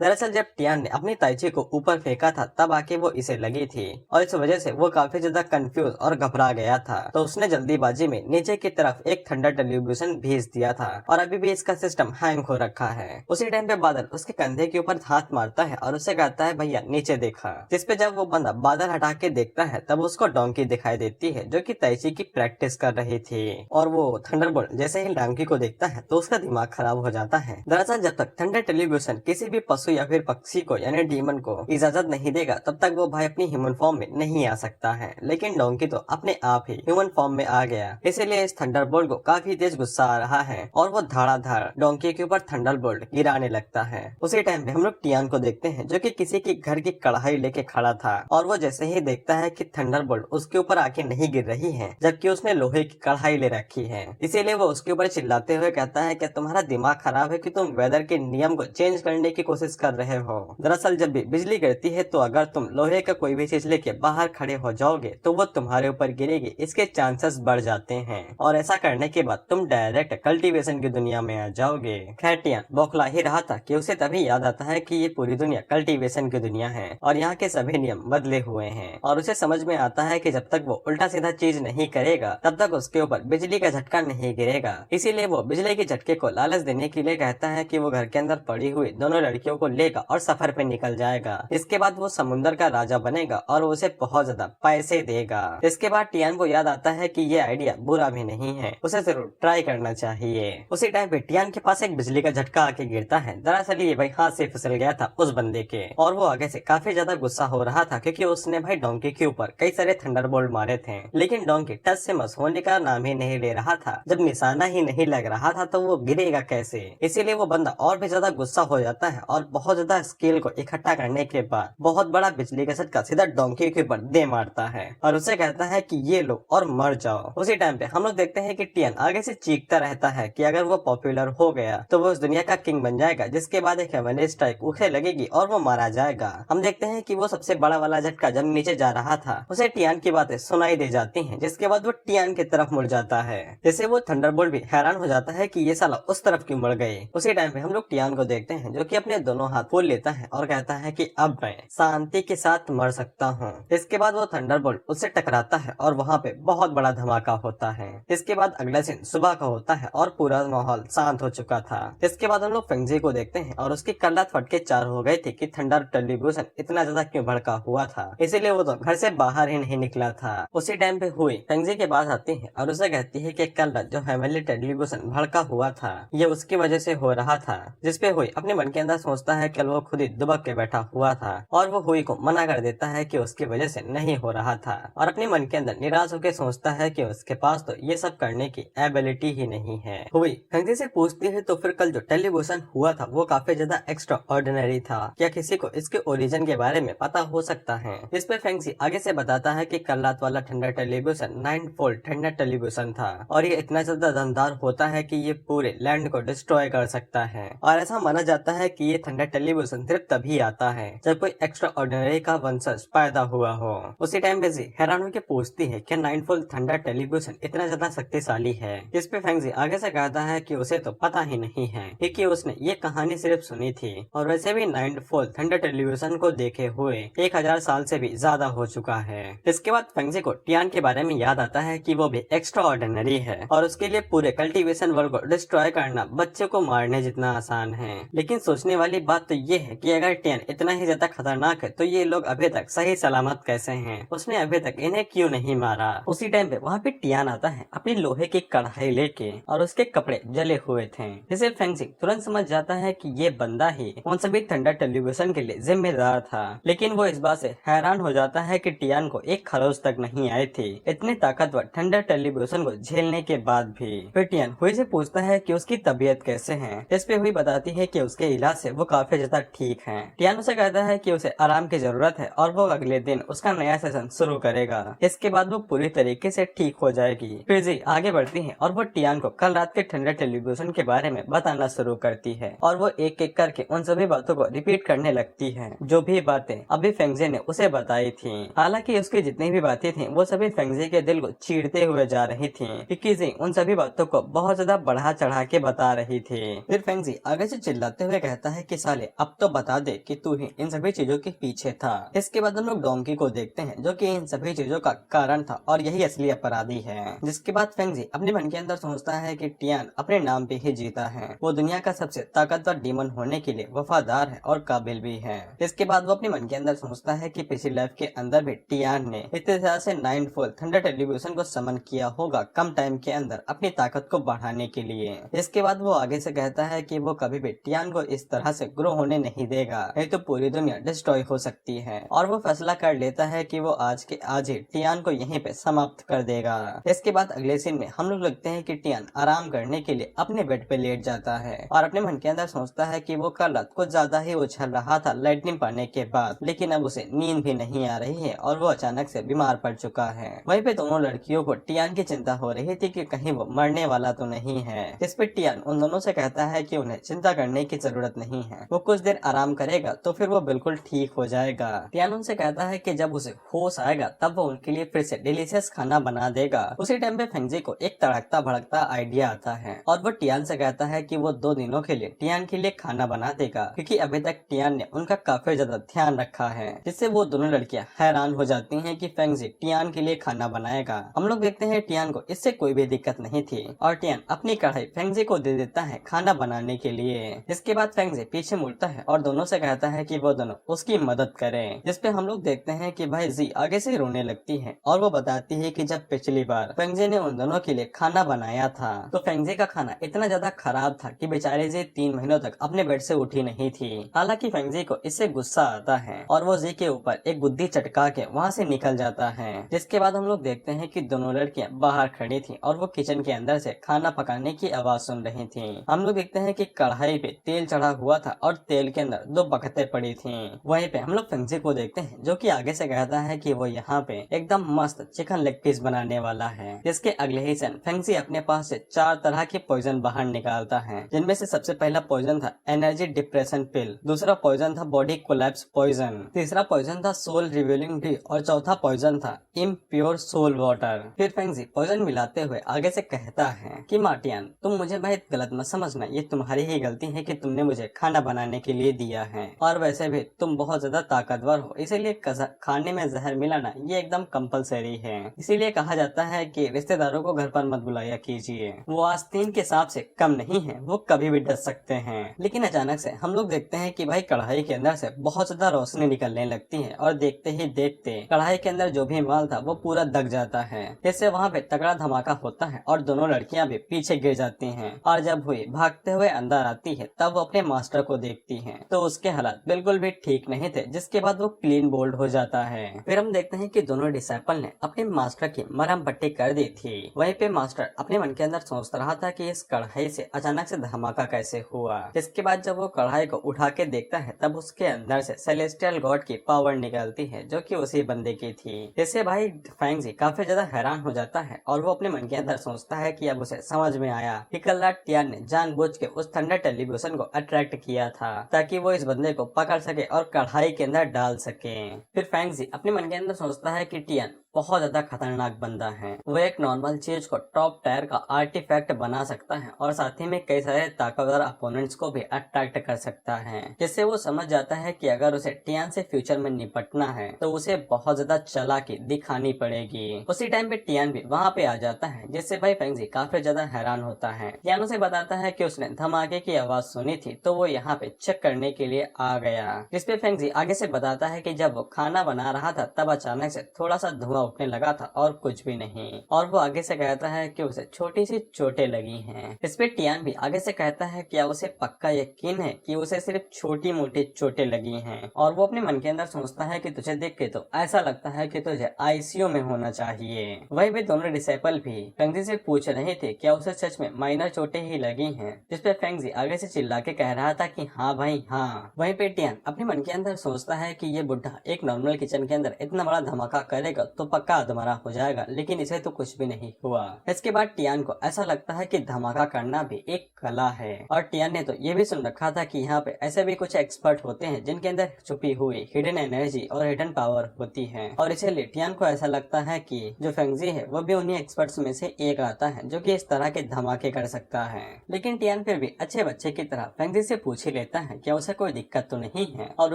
Speaker 1: दरअसल जब टियान ने अपनी ताइची को ऊपर फेंका था तब आके वो इसे लगी थी और इस वजह से वो काफी ज्यादा कंफ्यूज और घबरा गया था। तो उसने जल्दीबाजी में नीचे की तरफ एक थंडर टेलीविजन भेज दिया था और अभी भी इसका सिस्टम हैंग हो रखा है। उसी टाइम पे बादल उसके कंधे के ऊपर हाथ मारता है और उसे कहता है भैया नीचे देखा। जिसपे जब वो बंदा बादल हटा के देखता है तब उसको डोंकी दिखाई देती है जो कि ताइची की प्रैक्टिस कर रही थी और वो थंडरबोल्ट जैसे ही डोंकी को देखता है तो उसका दिमाग खराब हो जाता है। दरअसल जब तक थंडर टेलीविजन किसी भी पशु या फिर पक्षी को यानी डीमन को इजाजत नहीं देगा तब तक वो भाई अपनी ह्यूमन फॉर्म में नहीं आ सकता है। लेकिन डोंकी तो अपने आप ही ह्यूमन फॉर्म में आ गया, इसीलिए इस थंडरबोल्ट को काफी तेज गुस्सा आ रहा है और वो धड़ाधड़ डोंकी के ऊपर थंडरबोल्ट गिराने लगता है। उसी टाइम पे हम लोग टियान को देखते हैं जो कि किसी के घर की कढ़ाई लेके खड़ा था और वो जैसे ही देखता है कि थंडरबोल्ट उसके ऊपर आके नहीं गिर रही है जबकि उसने लोहे की कढ़ाई ले रखी है, इसीलिए वो उसके ऊपर चिल्लाते हुए कहता है कि तुम्हारा दिमाग खराब है कि तुम वेदर के नियम को चेंज करने की कोशिश कर रहे हो। दरअसल जब भी बिजली गिरती है तो अगर तुम लोहे का कोई भी चीज लेके बाहर खड़े हो जाओगे तो वो तुम्हारे ऊपर गिरेगी, इसके चांसेस बढ़ जाते हैं और ऐसा करने के बाद तुम डायरेक्ट कल्टीवेशन की दुनिया में आ जाओगे। खैर टियान बौखला ही रहा था कि उसे तभी याद आता है कि ये पूरी दुनिया कल्टीवेशन की दुनिया है और यहाँ के सभी नियम बदले हुए हैं और उसे समझ में आता है कि जब तक वो उल्टा सीधा चीज नहीं करेगा तब तक उसके ऊपर बिजली का झटका नहीं गिरेगा। इसीलिए वो बिजली के झटके को लालच देने के लिए कहता है कि वो घर के अंदर पड़ी हुई दोनों लड़कियों को लेगा और सफर पे निकल जाएगा। इसके बाद वो समुद्र का राजा बनेगा और उसे बहुत ज्यादा पैसे देगा। इसके बाद टियान को याद आता है कि ये आइडिया बुरा भी नहीं है, उसे जरूर ट्राई करना चाहिए। उसी टाइम पे टियान के पास एक बिजली का झटका आके गिरता है। दरअसल ये भाई हाथ से फिसल गया था उस बंदे के और वो आगे से काफी ज्यादा गुस्सा हो रहा था क्योंकि उसने भाई डोंकी के ऊपर कई सारे थंडरबोल्ट मारे थे, लेकिन डोंकी टच से मस होने का नाम ही नहीं ले रहा था। जब निशाना ही नहीं लग रहा था तो वो गिरेगा कैसे, इसीलिए वो बंदा और भी ज्यादा गुस्सा हो जाता है और बहुत ज्यादा स्किल को इकट्ठा करने के बाद बहुत बड़ा बिजली का झटका सीधा डोंकी के ऊपर दे मारता है और उसे कहता है कि ये लो और मर जाओ। उसी टाइम पे हम लोग देखते हैं कि टियान आगे से चीखता रहता है कि अगर वो पॉपुलर हो गया तो वो उस दुनिया का किंग बन जाएगा, जिसके बाद एक हेवनली स्ट्राइक उसे लगेगी और वो मारा जाएगा। हम देखते हैं कि वो सबसे बड़ा वाला झटका जब नीचे जा रहा था उसे टियान की बातें सुनाई दे जाती हैं, जिसके बाद वो टियान की तरफ मुड़ जाता है। जैसे वो थंडरबोल्ट भी हैरान हो जाता है कि ये साला उस तरफ क्यों मुड़ गए। उसी टाइम पे हम लोग टियान को देखते हैं जो कि अपने दोनों हाथ खोल लेता है और कहता है कि अब मैं शांति के साथ मर सकता हूँ। इसके बाद वो थंडरबोल्ट उससे टकराता है और वहाँ पे बहुत बड़ा धमाका होता है। इसके बाद अगला सीन सुबह का होता है और पूरा माहौल शांत हो चुका था। इसके बाद हम लोग फेंगजी को देखते हैं और उसकी कल्ला फटके चार हो गए थे कि थंडर टेलीविजन इतना ज्यादा क्यों भड़का हुआ था, इसीलिए वो तो घर से बाहर ही नहीं निकला था। उसी टाइम पे हुई फेंगजी के पास आती है और उसे कहती है कि कल जो हेवनली टेलीविजन भड़का हुआ था ये उसकी वजह से हो रहा था, जिसपे हुई अपने मन के अंदर सोचता है कि वो खुद ही दुबक के बैठा हुआ था और वो हुई को मना कर देता है कि उसकी वजह से नहीं हो रहा था और अपने मन के अंदर निराश होकर सोचता है कि उसके पास तो ये सब करने की एबिलिटी ही नहीं है। हुई हुई फेंगजी से पूछती है तो फिर कल जो टेलीविजन हुआ था वो काफी ज्यादा एक्स्ट्रा ऑर्डिनरी था, क्या किसी को इसके ओरिजिन के बारे में पता हो सकता है। इस पे फेंगजी आगे से बताता है कि कल रात वाला ठंडा टेलीविजन 9 वोल्ट ठंडा टेलीविजन था और ये इतना ज्यादा दमदार होता है कि ये पूरे लैंड को डिस्ट्रॉय कर सकता है। और ऐसा माना जाता है कि ये ठंडा टेलीविजन सिर्फ तभी आता है जब कोई एक्स्ट्रा ऑर्डिनरी का वंशज पैदा हुआ हो। उसी टाइम बेजी हैरान होकर पूछती है कि 9 वोल्ट ठंडा टेलीविजन इतना ज्यादा शक्तिशाली है। इस पे फेंगजी आगे से कहता है कि उसे तो पता ही नहीं है क्योंकि उसने ये कहानी सिर्फ सुनी थी और वैसे भी 9 वोल्ट ठंडा टेलीविजन को देखे हुए 1000 साल से भी ज्यादा हो चुका है। इसके बाद फेंगजी को टियान के बारे में याद आता है कि वो भी एक्स्ट्रा ऑर्डिनरी है और उसके लिए पूरे कल्टीवेशन वर्ल्ड को डिस्ट्रॉय करना बच्चे को मारने जितना आसान है। लेकिन सोचने वाली बात तो ये है कि अगर टियान इतना ही ज्यादा खतरनाक है तो ये लोग अभी तक सही सलामत कैसे हैं? उसने अभी तक इन्हें क्यों नहीं मारा? उसी टाइम पे वहाँ पे टियान आता है अपनी लोहे की कढ़ाई लेके और उसके कपड़े जले हुए थे, जिसे फेंगजी तुरंत समझ जाता है कि ये बंदा ही उन सभी ठंडा टेलीविजन के लिए जिम्मेदार था। लेकिन वो इस बात से हैरान हो जाता है कि टियान को एक खरोच तक नहीं आई थी इतने ताकतवर ठंडा टेलीविजन को झेलने के बाद भी। फिर टियान हुई से पूछता है कि उसकी तबीयत कैसे है। इस पे हुई बताती है कि उसके इलाज से वो काफी ज्यादा ठीक है। टियान उसे कहता है कि उसे आराम की जरूरत है और वो अगले दिन उसका नया सेशन शुरू करेगा। इसके बाद वो पूरी तरीके से ठीक हो जाएगी। फिर जी आगे बढ़ती है और वो टियान को कल रात के ठंडा टेलीविजन के बारे में बताना शुरू करती है और वो एक एक करके उन सभी बातों को रिपीट करने लगती है जो भी बातें अभी फेंगजी ने उसे बताई थी। हालांकि उसकी जितनी भी बातें थी वो सभी फेंगजी के दिल को चीरते हुए जा रही थी क्योंकि जी उन सभी बातों को बहुत ज्यादा बढ़ा चढ़ा के बता रही थी। फिर फेंगजी आगे से चिल्लाते हुए कहता है कि साले अब तो बता दे कि तू ही इन सभी चीजों के पीछे था। इसके बाद हम लोग डोंकी को देखते हैं जो कि इन सभी चीजों का कारण था और यही असली अपराधी है। जिसके बाद फेंगजी अपने मन के अंदर सोचता है कि टियान अपने नाम पे ही जीता है, वो दुनिया का सबसे ताकतवर डीमन होने के लिए वफादार है और काबिल भी है। इसके बाद वो अपने मन के अंदर सोचता है कि पिछली लाइफ के अंदर भी टियान ने इतने तरह से 9 वोल्ट ठंडा टेलीविजन को समन किया होगा कम टाइम के अंदर अपनी ताकत को बढ़ाने के लिए। इसके बाद वो आगे से कहता है कि वो कभी भी टियान को इस तरह से ग्रो होने नहीं देगा, नहीं तो पूरी दुनिया डिस्ट्रॉय हो सकती है। और वो फैसला कर लेता है कि वो आज के आज ही टियान को यहीं पे समाप्त कर देगा। इसके बाद अगले सीन में हम लोग लगते हैं कि टियान आराम करने के लिए अपने बेड पे लेट जाता है और अपने मन के अंदर सोचता है कि वो कल रात कुछ ज्यादा ही उछल रहा था लाइटनिंग पड़ने के बाद, लेकिन अब उसे नींद भी नहीं आ रही है और वो अचानक से बीमार पड़ चुका है। वहीं पे दोनों लड़कियों को टियान की चिंता हो रही थी कि कहीं वो मरने वाला तो नहीं है। इस पे टियान उन दोनों से कहता है कि उन्हें चिंता करने की जरूरत नहीं है, वो कुछ देर आराम करेगा तो फिर वो बिल्कुल ठीक हो जाएगा। टियान उनसे कहता है कि जब उसे होश आएगा तब वो उनके लिए फिर से डिलीशियस खाना बना देगा। उसी टाइम पे फेंगजी को एक तड़कता भड़कता आइडिया आता है और वो टियान से कहता है कि वो 2 दिनों के लिए टियान के लिए खाना बना देगा क्योंकि अभी तक टियान ने उनका काफी ज्यादा ध्यान रखा है। जिससे वो दोनों लड़कियां हैरान हो जाती हैं कि फेंगजी टियान के लिए खाना बनाएगा। हम लोग देखते हैं टियान को इससे कोई भी दिक्कत नहीं थी और टियान अपनी कढ़ाई फेंगजी को दे देता है खाना बनाने के लिए। इसके बाद फेंगजी पीछे मुड़ता है और दोनों से कहता है कि वो दोनों उसकी मदद करें। जिसपे हम लोग देखते हैं कि भाई जी आगे से रोने लगती है और वो बताती है कि जब पिछली बार फेंगजी ने उन दोनों के लिए खाना बनाया था तो फेंगजी का खाना इतना ज्यादा खराब था कि बेचारे जी 3 महीनों तक अपने बेड से उठी नहीं थी। हालांकि फेंगजी को इससे गुस्सा आता है और वो जी के ऊपर एक बुद्धि चटका के वहाँ से निकल जाता है। जिसके बाद हम लोग देखते हैं कि दोनों लड़कियां बाहर खड़ी थी और वो किचन के अंदर से खाना पकाने की आवाज सुन रही थी। हम लोग देखते हैं कि कढ़ाई पे तेल चढ़ा हुआ था और तेल के अंदर 2 बकते पड़ी थी। वहीं पे हम लोग फेंगजी को देखते हैं जो कि आगे से कहता है कि वो यहाँ पे एकदम मस्त चिकन लेग पीस बनाने वाला है। जिसके अगले ही क्षण फेंगजी अपने पास से 4 तरह के पॉइजन बाहर निकालता है, जिनमें से सबसे पहला पॉइजन था एनर्जी डिप्रेशन पिल, दूसरा पॉइजन था बॉडी कोलैप्स पॉइजन, तीसरा पॉइजन था सोल रिवीलिंग डी और चौथा पॉइजन था इम्प्योर सोल वाटर। फिर फेंगजी पॉइजन मिलाते हुए आगे से कहता है कि मार्टियन तुम मुझे भाई गलत मत समझना, ये तुम्हारी ही गलती है कि तुमने मुझे खाना बनाने के लिए दिया है और वैसे भी तुम बहुत ज्यादा ताकतवर हो, इसीलिए खाने में जहर मिलाना ये एकदम कंपलसरी है। इसीलिए कहा जाता है कि रिश्तेदारों को घर पर मत बुलाया कीजिए, वो आस्तीन के सांप से कम नहीं है, वो कभी भी डस सकते हैं। लेकिन अचानक से हम लोग देखते हैं कि भाई कढ़ाई के अंदर से बहुत ज्यादा रोशनी निकलने लगती है और देखते ही देखते कढ़ाई के अंदर जो भी माल था वो पूरा दग जाता है। इससे वहाँ पे तगड़ा धमाका होता है और दोनों लड़कियां भी पीछे गिर जाती हैं और जब हुई भागते हुए अंदर आती है तब वो अपने मास्टर को देखती है तो उसके हालात बिल्कुल भी ठीक नहीं थे। जिसके बाद वो क्लीन बोल्ड हो जाता है। फिर हम देखते हैं कि दोनों डिसाइपल ने अपने मास्टर की मरहम पट्टी कर दी थी। वहीं पे मास्टर अपने मन के अंदर सोचता रहा था कि इस कढ़ाई से अचानक से धमाका कैसे हुआ। इसके बाद जब वो कढ़ाई को उठा के देखता है तब उसके अंदर से सेलेस्टियल गॉड की पावर निकलती है जो कि उसी बंदे की थी। इससे भाई फैंगजी काफी ज्यादा हैरान हो जाता है और वो अपने मन के अंदर सोचता है कि अब उसे समझ में आया कि कल रात टियान ने जानबूझ के उस थंडर टेलीविजन को अट्रैक्ट किया था ताकि वो इस बंदे को पकड़ सके और कढ़ाई के अंदर डाल सके। फिर फैंगजी अपने मन के अंदर सोचता है कि टियान बहुत ज्यादा खतरनाक बंदा है। वो एक नॉर्मल चीज को टॉप टायर का आर्टिफैक्ट बना सकता है और साथ ही में कई सारे ताकतवर अपोनेंट्स को भी अट्रैक्ट कर सकता है, जिससे वो समझ जाता है कि अगर उसे टियान से फ्यूचर में निपटना है तो उसे बहुत ज्यादा चालाकी दिखानी पड़ेगी। उसी टाइम पे टियान भी वहाँ पे आ जाता है, जिससे भाई फैंगजी काफी ज्यादा हैरान होता है। टियान उसे बताता है कि उसने धमाके की आवाज सुनी थी तो वो यहाँ पे चेक करने के लिए आ गया। जिसपे फैंगजी आगे से बताता है कि जब वो खाना बना रहा था तब अचानक से थोड़ा सा धुआं उठने लगा था और कुछ भी नहीं। और वो आगे से कहता है कि उसे छोटी सी चोटें लगी हैं। इस पे टियान भी आगे से कहता है क्या उसे पक्का यकीन है कि उसे सिर्फ छोटी मोटी चोटें लगी हैं। और वो अपने मन के अंदर सोचता है कि तुझे देख के तो ऐसा लगता है कि तुझे आईसीयू में होना चाहिए। वही भी दोनों डिसेबल भी फैंगजी से पूछ रहे थे क्या उसे सच में माइनर चोटें ही लगी हैं। जिसपे फैंगजी आगे से चिल्ला के कह रहा था कि हाँ भाई हाँ। वहीं पे टियान अपने मन के अंदर सोचता है कि ये बुढ़ा एक नॉर्मल किचन के अंदर इतना बड़ा धमाका करेगा तो पक्का अधमरा हो जाएगा, लेकिन इसे तो कुछ भी नहीं हुआ। इसके बाद टियान को ऐसा लगता है कि धमाका करना भी एक कला है। और टियान ने तो ये भी सुन रखा था कि यहाँ पे ऐसे भी कुछ एक्सपर्ट होते हैं जिनके अंदर छुपी हुई हिडन एनर्जी और हिडन पावर होती है। और इसीलिए टियान को ऐसा लगता है कि जो फैंगजी है वो भी उन्हीं एक्सपर्ट्स में से एक आता है जो कि इस तरह के धमाके कर सकता है। लेकिन टियान फिर भी अच्छे बच्चे की तरह फैंगजी से पूछ ही लेता है क्या उसे कोई दिक्कत तो नहीं है और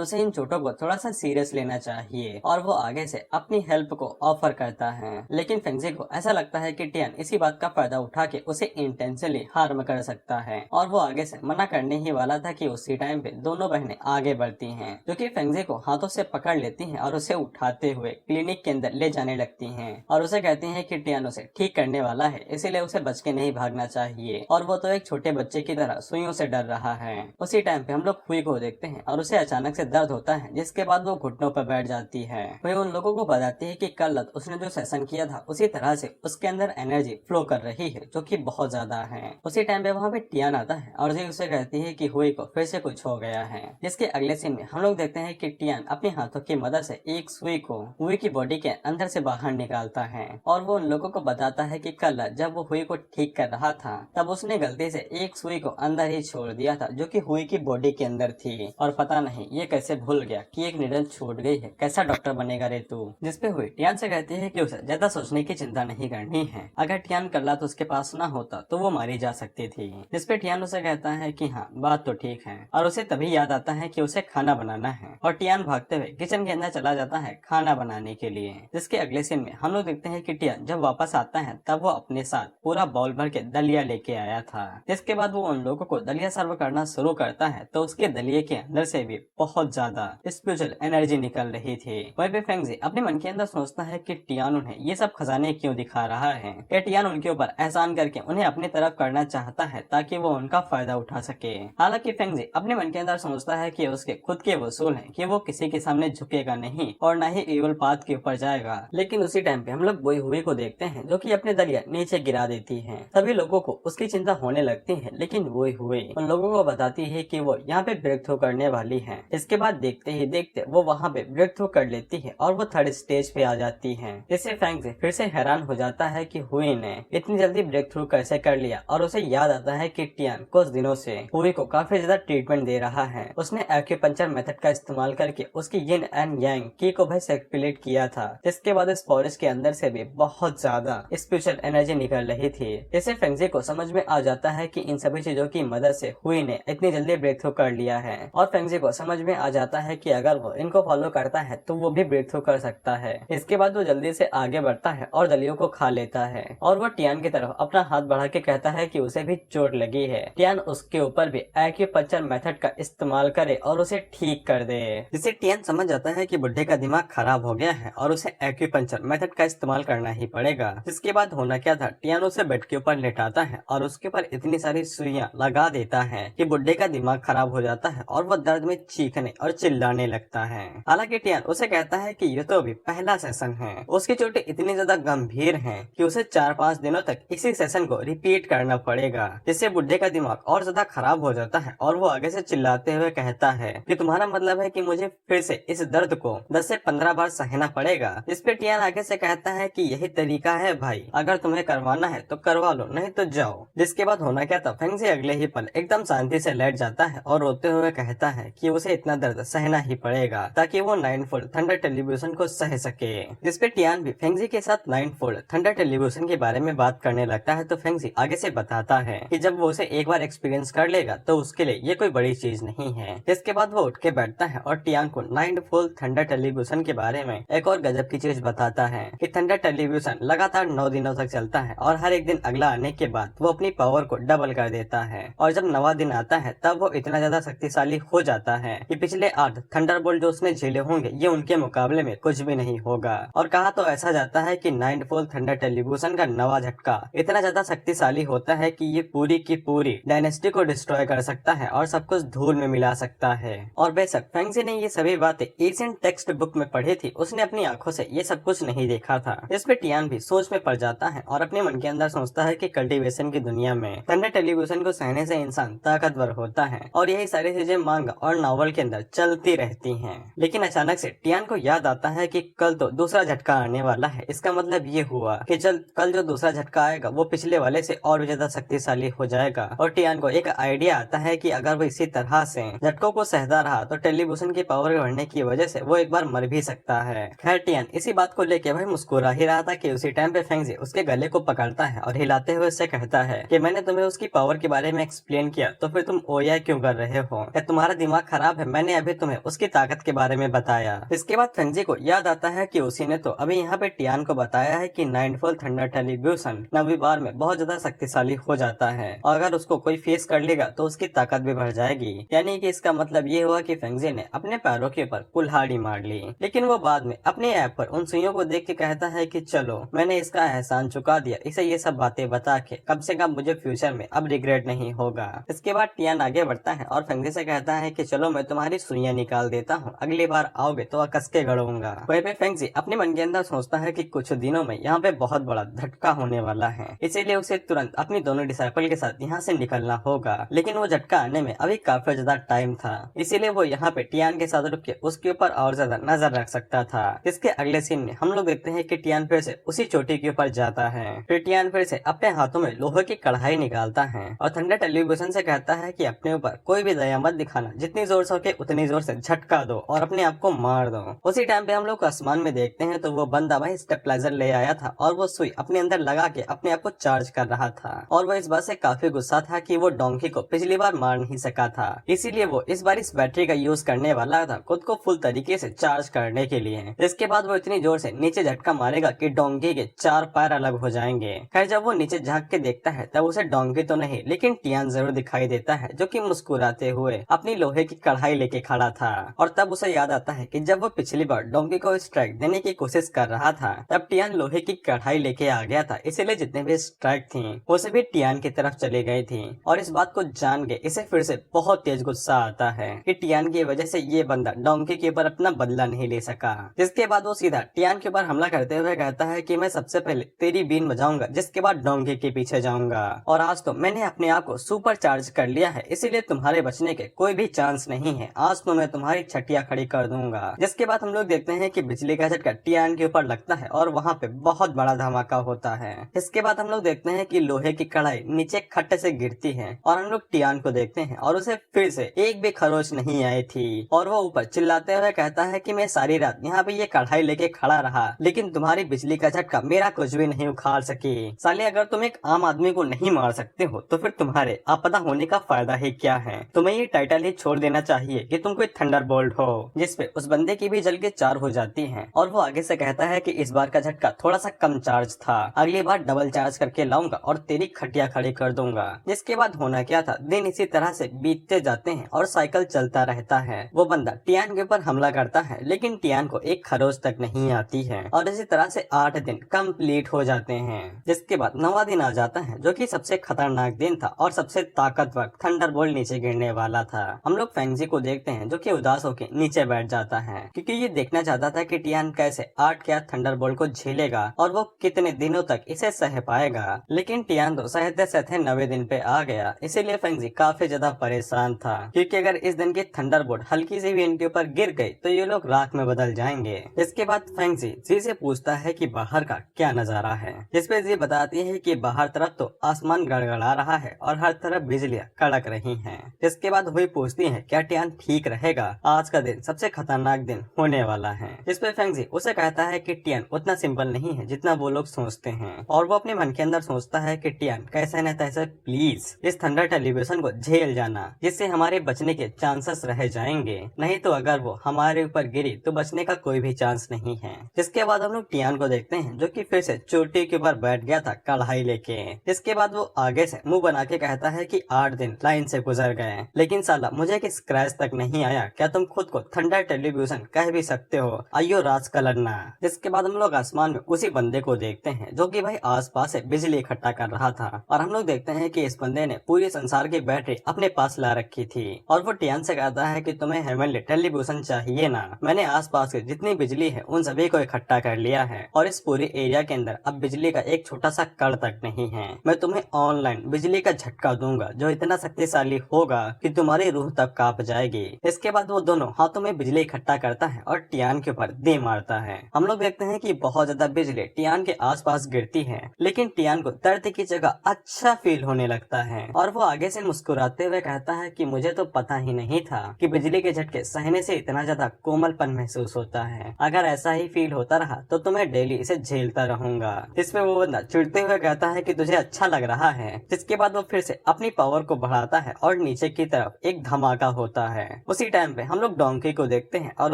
Speaker 1: उसे इन चोटों को थोड़ा सा सीरियस लेना चाहिए। और वो आगे से अपनी हेल्प को ऑफर करता है। लेकिन फैंगजी को ऐसा लगता है कि टियान इसी बात का फायदा उठा के उसे इंटेंशनली हार्म कर सकता है। और वो आगे से मना करने ही वाला था कि उसी टाइम पे दोनों बहनें आगे बढ़ती हैं, जो कि फैंगजी को हाथों से पकड़ लेती हैं और उसे उठाते हुए क्लिनिक के अंदर ले जाने लगती हैं। और उसे कहती हैं कि टियान उसे ठीक करने वाला है, इसीलिए उसे बच के नहीं भागना चाहिए। और वो तो एक छोटे बच्चे की तरह सुइयों से डर रहा है। उसी टाइम पे हम लोग हुई को देखते हैं और उसे अचानक से दर्द होता है, जिसके बाद वो घुटनों पर बैठ जाती है। वही उन लोगों को बताती है कि कल रात उसने जो सेशन किया था उसी तरह से उसके अंदर एनर्जी फ्लो कर रही है, जो कि बहुत ज्यादा है। उसी टाइम पे वहाँ पे टियान आता है और जी उसे कहती है कि हुई को फिर से कुछ हो गया है। जिसके अगले सीन में हम लोग देखते हैं कि टियान अपने हाथों की मदद से एक सुई को हुई की बॉडी के अंदर से बाहर निकालता है। और वो उन लोगों को बताता है कि कल जब वो हुई को ठीक कर रहा था तब उसने गलती से एक सुई को अंदर ही छोड़ दिया था, जो कि हुई की बॉडी के अंदर थी। और पता नहीं ये कैसे भूल गया कि एक निडल छूट गई है, कैसा डॉक्टर बनेगा रे तू। जिसपे हुई टियान से कहती है कि उसे ज्यादा सोचने की चिंता नहीं करनी है, अगर टियान कल्ला तो उसके पास ना होता तो वो मारी जा सकती थी। जिसपे टियान उसे कहता है कि हाँ बात तो ठीक है। और उसे तभी याद आता है कि उसे खाना बनाना है और टियान भागते हुए किचन के अंदर चला जाता है खाना बनाने के लिए। जिसके अगले सीन में हम लोग देखते हैं कि टियान जब वापस आता है तब वो अपने साथ पूरा बाउल भर के दलिया लेके आया था। जिसके बाद वो उन लोगों को दलिया सर्व करना शुरू करता है तो उसके दलिये के अंदर से भी बहुत ज्यादा स्पिरिचुअल एनर्जी निकल रही थी। वहीं पे फैंगजी अपने मन के अंदर सोचता है कि टियान उन्हें ये सब खजाने क्यों दिखा रहा है। क्या टियान उनके ऊपर एहसान करके उन्हें अपनी तरफ करना चाहता है ताकि वो उनका फायदा उठा सके। हालांकि फैंगजी अपने मन के अंदर सोचता है कि उसके खुद के वसूल हैं कि वो किसी के सामने झुकेगा नहीं और न ही इवल पाथ के ऊपर जाएगा। लेकिन उसी टाइम पे हम लोग बोई हुई को देखते हैं जो कि अपने दलिया नीचे गिरा देती है। सभी लोगों को उसकी चिंता होने लगती है, लेकिन बोई हुई उन लोगों को बताती है कि वो यहाँ पे ब्रेक थ्रू करने वाली है। इसके बाद देखते ही देखते वो वहाँ पे ब्रेक थ्रू कर लेती है और वो थर्ड स्टेज पे आ जाती है। इससे फैंगजी फिर से हैरान हो जाता है कि हुई ने इतनी जल्दी ब्रेक थ्रू कैसे कर लिया। और उसे याद आता है कि टियान कुछ दिनों से हुई को काफी ज्यादा ट्रीटमेंट दे रहा है। उसने एक्यूपंक्चर मेथड का इस्तेमाल करके उसकी यिन एंड यांग की को भी सर्कुलेट किया था, जिसके बाद इस फॉरेस्ट के अंदर से भी बहुत ज्यादा स्पिरिचुअल एनर्जी निकल रही थी। इससे फैंगजी को समझ में आ जाता है कि इन सभी चीजों की मदद से हुई ने इतनी जल्दी ब्रेक थ्रू कर लिया है। और फैंगजी को समझ में आ जाता है कि अगर वो इनको फॉलो करता है तो वो भी ब्रेक थ्रू कर सकता है। इसके बाद वो जल्दी से आगे बढ़ता है और दलियों को खा लेता है। और वो टियान की तरफ अपना हाथ बढ़ा के कहता है कि उसे भी चोट लगी है, टियान उसके ऊपर भी एक्यूपंक्चर मेथड का इस्तेमाल करे और उसे ठीक कर दे। जिससे टियान समझ जाता है कि बुढ़े का दिमाग खराब हो गया है और उसे एक्यूपंक्चर मेथड का इस्तेमाल करना ही पड़ेगा। जिसके बाद होना क्या था, टियान उसे बेड के ऊपर लेटाता है और उसके ऊपर इतनी सारी सुइयां लगा देता है कि बुढ़े का दिमाग खराब हो जाता है और वो दर्द में चीखने और चिल्लाने लगता है। हालांकि टियान उसे कहता है कि ये तो अभी पहला सेशन हैं। उसकी चोटें इतनी ज्यादा गंभीर हैं कि उसे 4-5 दिनों तक इसी सेशन को रिपीट करना पड़ेगा, जिससे बुढ़े का दिमाग और ज्यादा खराब हो जाता है और वो आगे से चिल्लाते हुए कहता है कि तुम्हारा मतलब है कि मुझे फिर से इस दर्द को 10 से 15 बार सहना पड़ेगा। इस पे टियान आगे से कहता है कि यही तरीका है भाई, अगर तुम्हें करवाना है तो करवा लो, नहीं तो जाओ। जिसके बाद होना क्या था, फेंगजी अगले ही पल एकदम शांति से लेट जाता है और रोते हुए कहता है कि उसे इतना दर्द सहना ही पड़ेगा ताकि वो 9-फोल्ड थंडर टेलीविजन को सह सके। जिसपे टियान भी फेंगजी के साथ 9-फोल्ड थंडर टेलीविजन के बारे में बात करने लगता है, तो फेंगजी आगे से बताता है कि जब वो उसे एक बार एक्सपीरियंस कर लेगा तो उसके लिए ये कोई बड़ी चीज नहीं है। इसके बाद वो उठ के बैठता है और टियान को 9-फोल्ड थंडर टेलीविजन के बारे में एक और गजब की चीज बताता है कि थंडर टेलीविजन लगातार 9 दिनों तक चलता है और हर एक दिन अगला आने के बाद वो अपनी पावर को डबल कर देता है, और जब 9वां दिन आता है तब वो इतना ज्यादा शक्तिशाली हो जाता है कि पिछले 8 थंडरबोल्ट जो उसने झेले होंगे ये उनके मुकाबले में कुछ भी नहीं होगा। और कहा तो ऐसा जाता है कि 9-फोल्ड थंडर टेलीविजन का 9वां झटका इतना ज्यादा शक्तिशाली होता है कि ये पूरी की पूरी डायनेस्टी को डिस्ट्रॉय कर सकता है और सब कुछ धूल में मिला सकता है। और बेशक फेंगजी ने ये सभी बातें एशियन टेक्स्ट बुक में पढ़ी थी, उसने अपनी आंखों से ये सब कुछ नहीं देखा था। इस पे टियान भी सोच में पड़ जाता है और अपने मन के अंदर सोचता है कि कल्टीवेशन की दुनिया में थंडर टेलीविजन को सहने से इंसान ताकतवर होता है और यही सारी चीजें मांगा और नॉवल के अंदर चलती रहती हैं। लेकिन अचानक से टियान को याद आता है कि कल तो दूसरा झटका आने वाला है। इसका मतलब ये हुआ कि कल जो दूसरा झटका आएगा वो पिछले वाले से और भी ज्यादा शक्तिशाली हो जाएगा। और टियान को एक आइडिया आता है कि अगर वो इसी तरह से झटकों को सहता रहा तो टेलीविजन की पावर बढ़ने की वजह से वो एक बार मर भी सकता है। खैर टियान इसी बात को लेकर भाई मुस्कुरा ही रहा था कि उसी टाइम पे फेंगजी उसके गले को पकड़ता है और हिलाते हुए उससे कहता है कि मैंने तुम्हें उसकी पावर के बारे में एक्सप्लेन किया तो फिर तुम ओया क्यों कर रहे हो? क्या तुम्हारा दिमाग खराब है? मैंने अभी तुम्हें उसकी ताकत के बारे में बताया। इसके बाद फेंगजी को याद आता है कि उसी ने तो अभी यहाँ पे टियान को बताया है कि 9-फोल्ड थंडर टेलीविजन 9वीं बार में बहुत ज्यादा शक्तिशाली हो जाता है और अगर उसको कोई फेस कर लेगा तो उसकी ताकत भी बढ़ जाएगी। यानी कि इसका मतलब ये हुआ कि फेंगजी ने अपने पैरों के ऊपर कुल्हाड़ी मार ली। लेकिन वो बाद में अपने ऐप पर उन सुइयों को देख के कहता है कि चलो मैंने इसका एहसान चुका दिया, इसे ये सब बातें बता के कम से कम मुझे फ्यूचर में अब रिग्रेट नहीं होगा। इसके बाद टियान आगे बढ़ता है और फेंगजी से कहता है कि चलो मैं तुम्हारी सुइयां निकाल देता हूँ, अगली बार आओगे तो कस के गड़ूंगा। वहीं पे फेंगजी अपने मन के अंदर सोचता है कि कुछ दिनों में यहाँ पे बहुत बड़ा झटका होने वाला है, इसीलिए उसे तुरंत अपनी दोनों डिसाइपल के साथ यहाँ से निकलना होगा। लेकिन वो झटका आने में अभी काफी ज्यादा टाइम था, इसीलिए वो यहाँ पे टियान के साथ रुक के उसके ऊपर और ज्यादा नजर रख सकता था। इसके अगले सीन में हम लोग देखते हैं कि टियान फिर से उसी चोटी के ऊपर जाता है। फिर टियान फिर से अपने हाथों में लोहे की कढ़ाई निकालता है और थंडर टेलीविजन से कहता है कि अपने ऊपर कोई भी दया मत दिखाना, जितनी जोर से होके उतनी जोर से झटका दो और अपने आप को मार दो। उसी टाइम पे हम लोग आसमान में देखते हैं तो वो बंदा भाई स्टेबलाइजर ले आया था और वो सुई अपने अंदर लगा के अपने आप को चार्ज कर रहा था और वो इस बात से काफी गुस्सा था कि वो डोंकी को पिछली बार मार नहीं सका था, इसीलिए वो इस बार इस बैटरी का यूज करने वाला था खुद को फुल तरीके से चार्ज करने के लिए। इसके बाद वो इतनी जोर से नीचे झटका मारेगा कि डोंकी के 4 पैर अलग हो जाएंगे। खैर जब वो नीचे झांक के देखता है तब उसे डोंकी तो नहीं लेकिन टियान जरूर दिखाई देता है, जो कि मुस्कुराते हुए अपनी लोहे की कढ़ाई लेके खड़ा था। और तब उसे याद आता है कि जब वो पिछली बार डोंकी को स्ट्राइक देने की कोशिश कर रहा था तब टियान लोहे की कढ़ाई लेके आ गया था, इसीलिए जितने भी स्ट्राइक थी वो सभी टियान की तरफ चले गई थी। और इस बात को जान के इसे फिर से बहुत तेज गुस्सा आता है कि टियान की वजह से ये बंदा डोंकी के ऊपर अपना बदला नहीं ले सका। जिसके बाद वो सीधा टियान के ऊपर हमला करते हुए कहता है कि मैं सबसे पहले तेरी बीन बजाऊंगा, जिसके बाद डोंकी के पीछे जाऊंगा, और आज तो मैंने अपने आप को सुपर चार्ज कर लिया है, इसीलिए तुम्हारे बचने के कोई भी चांस नहीं है, आज तो मैं तुम्हारी छटिया खड़ी कर दूंगा। जिसके बाद हम लोग देखते हैं कि बिजली का झटका टियान के ऊपर लगता है और वहाँ पे बहुत बड़ा धमाका होता है। इसके बाद हम लोग देखते हैं कि लोहे की कढ़ाई नीचे खट्टे से गिरती है और हम लोग टियान को देखते हैं और उसे फिर से एक भी खरोच नहीं आई थी और वो ऊपर चिल्लाते हुए कहता है कि मैं सारी रात यहाँ पे ये कढ़ाई लेके खड़ा रहा लेकिन तुम्हारी बिजली का झटका मेरा कुछ भी नहीं उखाड़ सकी। साले अगर तुम एक आम आदमी को नहीं मार सकते हो तो फिर तुम्हारे आपदा होने का फायदा ही क्या है? तुम्हें ये टाइटल ही छोड़ देना चाहिए कि तुम कोई थंडरबोल्ट हो। जिसपे उस बंदे की भी जल के 4 हो जाती है और वो आगे से कहता है कि इस बार का झटका थोड़ा सा कम चार्ज था, अगली बार डबल चार्ज करके लाऊंगा और तेरी खटिया खड़ी कर दूंगा। जिसके बाद होना क्या था, दिन इसी तरह से बीतते जाते हैं और साइकिल चलता रहता है। वो बंदा टियान के ऊपर हमला करता है लेकिन टियान को एक खरोच तक नहीं आती है और इसी तरह से 8 दिन कंप्लीट हो जाते हैं। जिसके बाद 9वां दिन आ जाता है जो कि सबसे खतरनाक दिन था और सबसे ताकतवर थंडरबोल्ट नीचे गिरने वाला था। हम लोग फेंगजी को देखते हैं जो कि उदास होकर नीचे बैठ जाता है क्योंकि ये देखना चाहता था कि टियान कैसे आर्ट क्या थंडरबोल्ट को झेलेगा और वो कितने दिनों तक इसे सह पाएगा। लेकिन टियान तो सहते सहते 90 दिन पे आ गया, इसीलिए फेंगजी काफी ज्यादा परेशान था, क्योंकि अगर इस दिन की थंडरबोल्ट हल्की सी भी इनके ऊपर गिर गई तो ये लोग राख में बदल जाएंगे। इसके बाद फेंगजी जी से पूछता है कि बाहर का क्या नजारा है, जिसपे जी बताती है कि बाहर तरफ तो आसमान गड़गड़ा रहा है और हर तरफ बिजलियां कड़क रही हैं। इसके बाद हुई पूछती है क्या टियान ठीक रहेगा, आज का दिन सबसे खतरनाक दिन होने वाला है। जिसपे फेंगजी उसे कहता है कि टियान उतना सिंपल नहीं है जितना वो लोग सोचते हैं, और वो अपने मन के अंदर सोचता है कि टियान कैसे न तैसे प्लीज इस थंडर टेलीविजन को झेल जाना, जिससे हमारे बचने के चांसेस रह जाएंगे, नहीं तो अगर वो हमारे ऊपर गिरी तो बचने का कोई भी चांस नहीं है। जिसके बाद हम लोग टियान को देखते हैं जो कि फिर से चोटी के ऊपर बैठ गया था कढ़ाई लेके। इसके बाद वो आगे से मुंह बना के कहता है कि 8 दिन लाइन से गुजर गए लेकिन साला मुझे एक स्क्रैच तक नहीं आया, क्या तुम खुद को थंडर टेलीविजन कह भी सकते हो, आइयो राज कलरना। जिसके बाद हम लोग आसमान में उसी बंदे को देखते हैं जो कि भाई आसपास से बिजली इकट्ठा कर रहा था, और हम लोग देखते हैं कि इस बंदे ने पूरे संसार की बैटरी अपने पास ला रखी थी, और वो टियान से कहता है कि तुम्हें हेवनली टेलीविजन चाहिए ना, मैंने आसपास की जितनी बिजली है उन सभी को इकट्ठा कर लिया है और इस पूरे एरिया के अंदर अब बिजली का एक छोटा सा कण तक नहीं है। मैं तुम्हें ऑनलाइन बिजली का झटका दूंगा जो इतना शक्तिशाली होगा कि तुम्हारी रूह तक कांप जाएगी। इसके बाद वो दोनों हाथों में बिजली इकट्ठा करता है और टियान के ऊपर दे मारता है। हम लोग देखते हैं कि बहुत ज्यादा बिजली टियान के आसपास गिरती है, लेकिन टियान को दर्द की जगह अच्छा फील होने लगता है और वो आगे से मुस्कुराते हुए कहता है कि मुझे तो पता ही नहीं था कि बिजली के झटके सहने से इतना ज्यादा कोमलपन महसूस होता है, अगर ऐसा ही फील होता रहा तो तुम्हें डेली इसे झेलता रहूंगा। इसमें वो बंदा चिढ़ते हुए कहता है कि तुझे अच्छा लग रहा है। जिसके बाद वो फिर से अपनी पावर को बढ़ाता है और नीचे की तरफ एक धमाका होता है। उसी टाइम पे हम लोग डोंकी को देखते हैं और